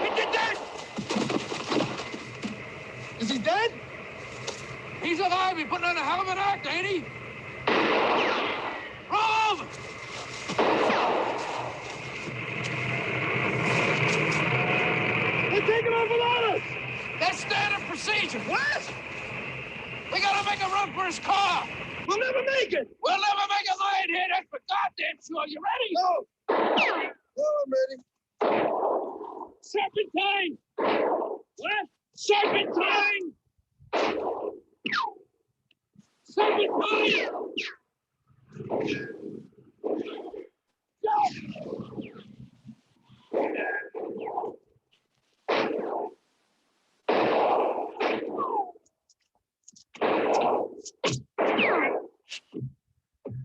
Is he dead? Is he dead? He's alive. He's putting on a hell of an act, ain't he? Roll over! They're taking off without us! That's standard procedure. What? We gotta make a run for his car. We'll never make it. We'll never make it lying here. That's for goddamn sure. You ready? No. No, I'm ready. Serpentine. What? Serpentine. Serpentine.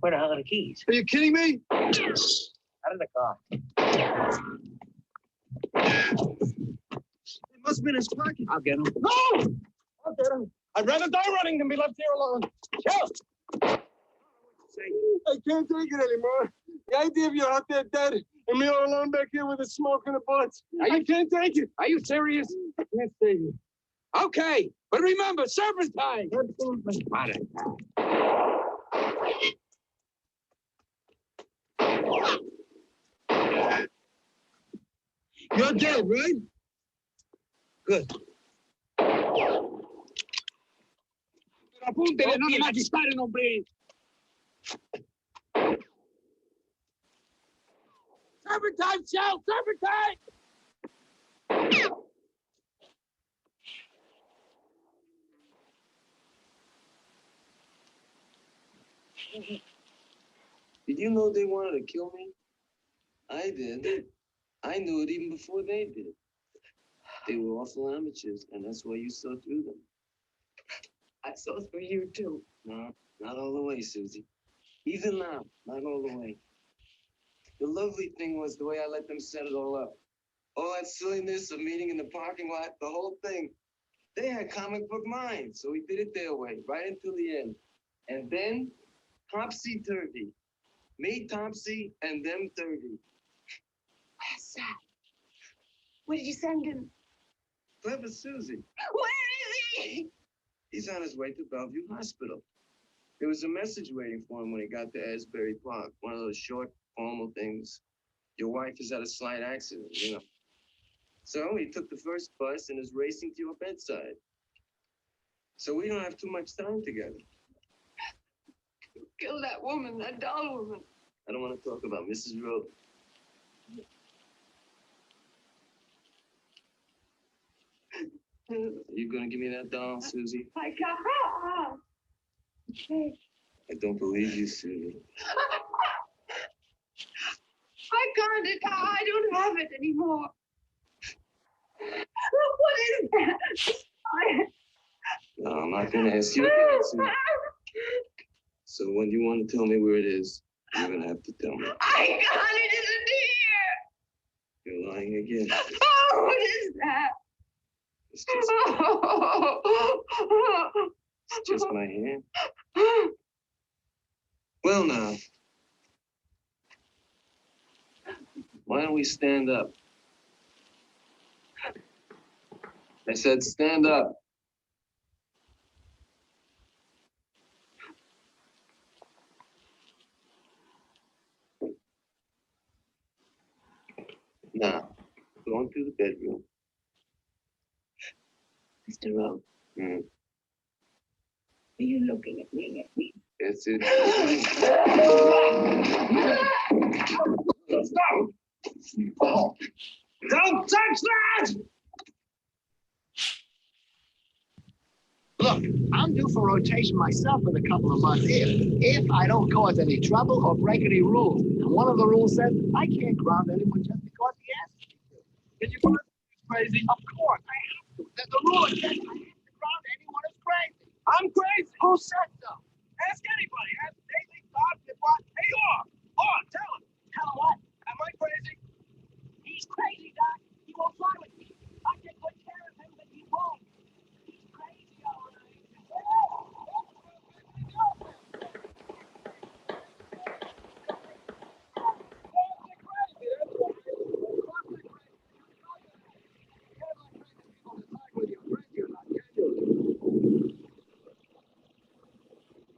Where the hell are the keys? Are you kidding me? Out of the car. It must have been his pocket. I'll get him. No! I'll get him. I'd rather die running than be left here alone. Chill! I can't take it anymore. The idea of you out there dead and me all alone back here with a smoke and a butt. I can't take it. Are you serious? I can't take it. Okay, but remember, serpentine. Absolutely. You're dead, right? Good. Apúntele, no le va a disparen, hombre. Serpentine, shell, serpentine! Did you know they wanted to kill me? I did. I knew it even before they did. They were awful amateurs, and that's why you saw through them. I saw through you too. No, not all the way, Susie. Even now, not all the way. The lovely thing was the way I let them set it all up. All that silliness of meeting in the parking lot, the whole thing. They had comic book minds, so we did it their way, right until the end. And then, topsy-turvy. Me, Topsy, and them 30. Where's that? Where did you send him? Clever Susie. Where is he? He's on his way to Bellevue Hospital. There was a message waiting for him when he got to Asbury Park. One of those short, formal things. Your wife is at a slight accident, you know. So he took the first bus and is racing to your bedside. So we don't have too much time together. Kill that woman, that doll woman. I don't want to talk about Mrs. Rhodes. Are you gonna give me that doll, Susie? I can't. Okay. I don't believe you, Susie. I can't. I don't have it anymore. What is that? No, I'm not gonna ask you again, Susie. So when you want to tell me where it is, you're gonna have to tell me. I can't. It isn't here. You're lying again. Oh, what is that? It's just my hand. Well, now, why don't we stand up? I said stand up. Now, go into the bedroom. Mr. Rhodes, Mm. are you looking at me? That's it. Stop! Oh. Don't touch that! Look, I'm due for rotation myself in a couple of months if I don't cause any trouble or break any rules. And one of the rules says I can't ground anyone just because he asks me to. Can you ground crazy? Of course, I have to. There's a rule that says I have to ground anyone who's crazy. I'm crazy. Who said so? Ask anybody. Ask Daisy, Bob, what? Hey, tell him. Tell him what? Am I crazy? He's crazy, Doc. He won't fly with me. I take good care of him, but he won't. He's crazy, all right.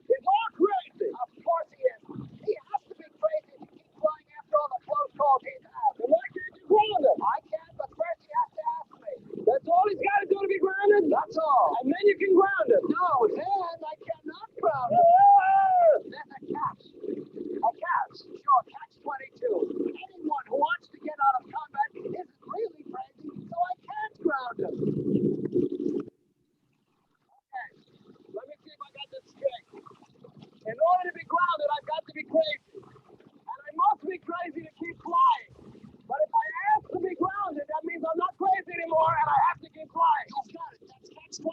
He's all crazy. Of course he is. He has to be crazy if he keeps flying after all the close calls he's had. Then why can't you ground him? I can, but first he has to ask me. That's all he's got to do to be grounded? That's all. And then you can ground him. No, then I cannot ground him. There's a catch. A catch. Sure, catch 22. Anyone who wants to get out of combat isn't really crazy, so I can't ground him. Okay, let me see if I got this straight. In order to be grounded, I've got to be crazy. And I must be crazy to keep flying. But if I ask to be grounded, that means I'm not crazy anymore and I have to keep flying. You got it. That's catch 22.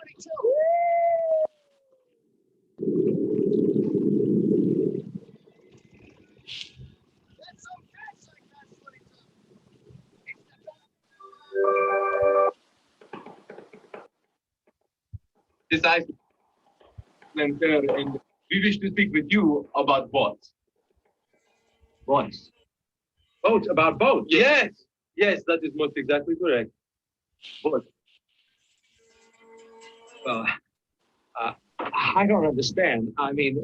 That's some catch like catch 22. This is Center, and we wish to speak with you about boats. Boats. Boats, about boats? Yes. Yes, that is most exactly correct. Boats. Well, I don't understand. I mean,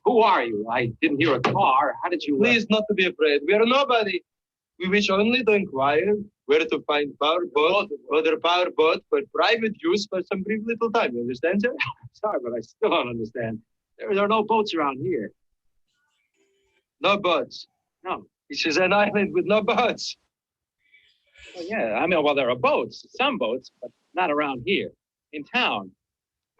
who are you? I didn't hear a car. How did you... Please not to be afraid. We are nobody. We wish only to inquire where to find power boat, other power boat for private use for some brief little time. You understand, sir? Sorry, but I still don't understand. There are no boats around here. No boats. No. This is an island with no boats. Well, yeah, I mean, well, there are boats, some boats, but not around here. In town.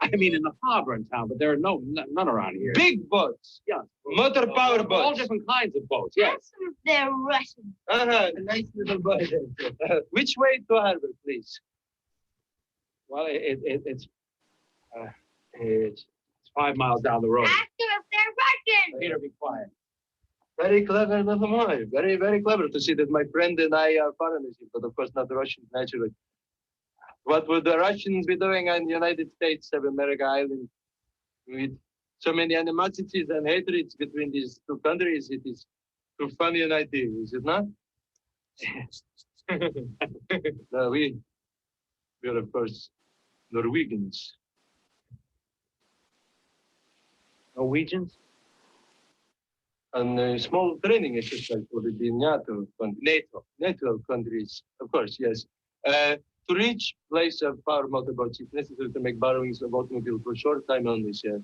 I mean, in the harbor in town, but there are none around here. Big boats. Yeah. Motor power boats. All different kinds of boats, yes. They're Russian. Nice little boat. Which way to harbor, please? Well, it's 5 miles down the road. Ask them if they're Russian. Peter, be quiet. Very clever little boy. Very, very clever to see that my friend and I are foreigners, but of course not the Russians, naturally. What would the Russians be doing on the United States of America Island with so many animosities and hatreds between these two countries? It is too funny an idea, is it not? No, we are, of course, Norwegians. Norwegians? On a small training exercise for the NATO countries, of course, yes. To reach place of power motorboats, it's necessary to make borrowings of automobile for short time only, sir.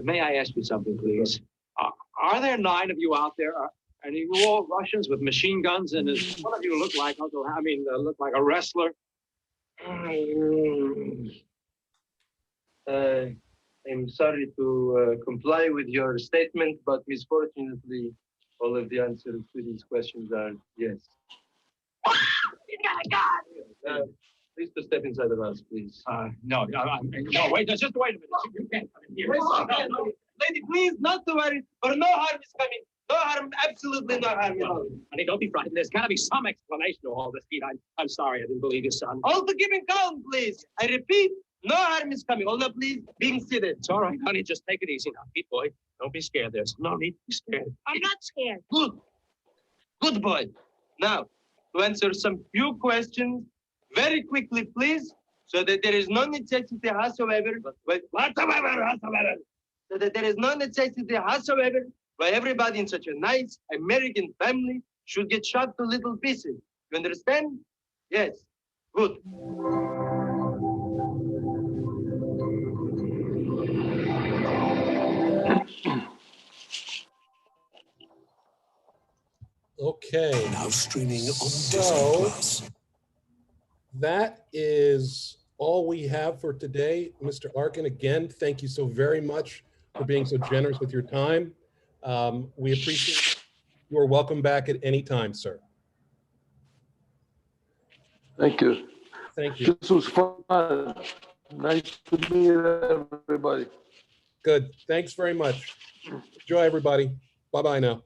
May I ask you something, please? Are there 9 of you out there? Are you all Russians with machine guns? And does one of you look like look like a wrestler? I'm sorry to comply with your statement, but misfortunately, all of the answers to these questions are yes. Please to step inside the house, please. No, wait, just wait a minute. You can't come in here. No. Lady, please, not to worry, or no harm is coming. No harm, absolutely no harm. Honey, don't be frightened. There's got to be some explanation to all this, Pete. I'm sorry, I didn't believe you, son. All to keep him calm, please. I repeat, no harm is coming. Hold up, please. Being seated. It's all right, honey. Just take it easy now. Pete, boy, don't be scared. There's no need to be scared. I'm not scared. Good. Good boy. Now, to answer some few questions very quickly, please, so that there is no necessity whatsoever. So that there is no necessity whatsoever why everybody in such a nice American family should get shot to little pieces. You understand? Yes. Good. Okay. Now streaming on Disney So Plus. that is all we have for today. Mr. Arkin, again, thank you so very much for being so generous with your time. We appreciate it. You are welcome back at any time, sir. Thank you. Thank you. This was fun. Nice to meet everybody. Good. Thanks very much. Enjoy, everybody. Bye-bye now.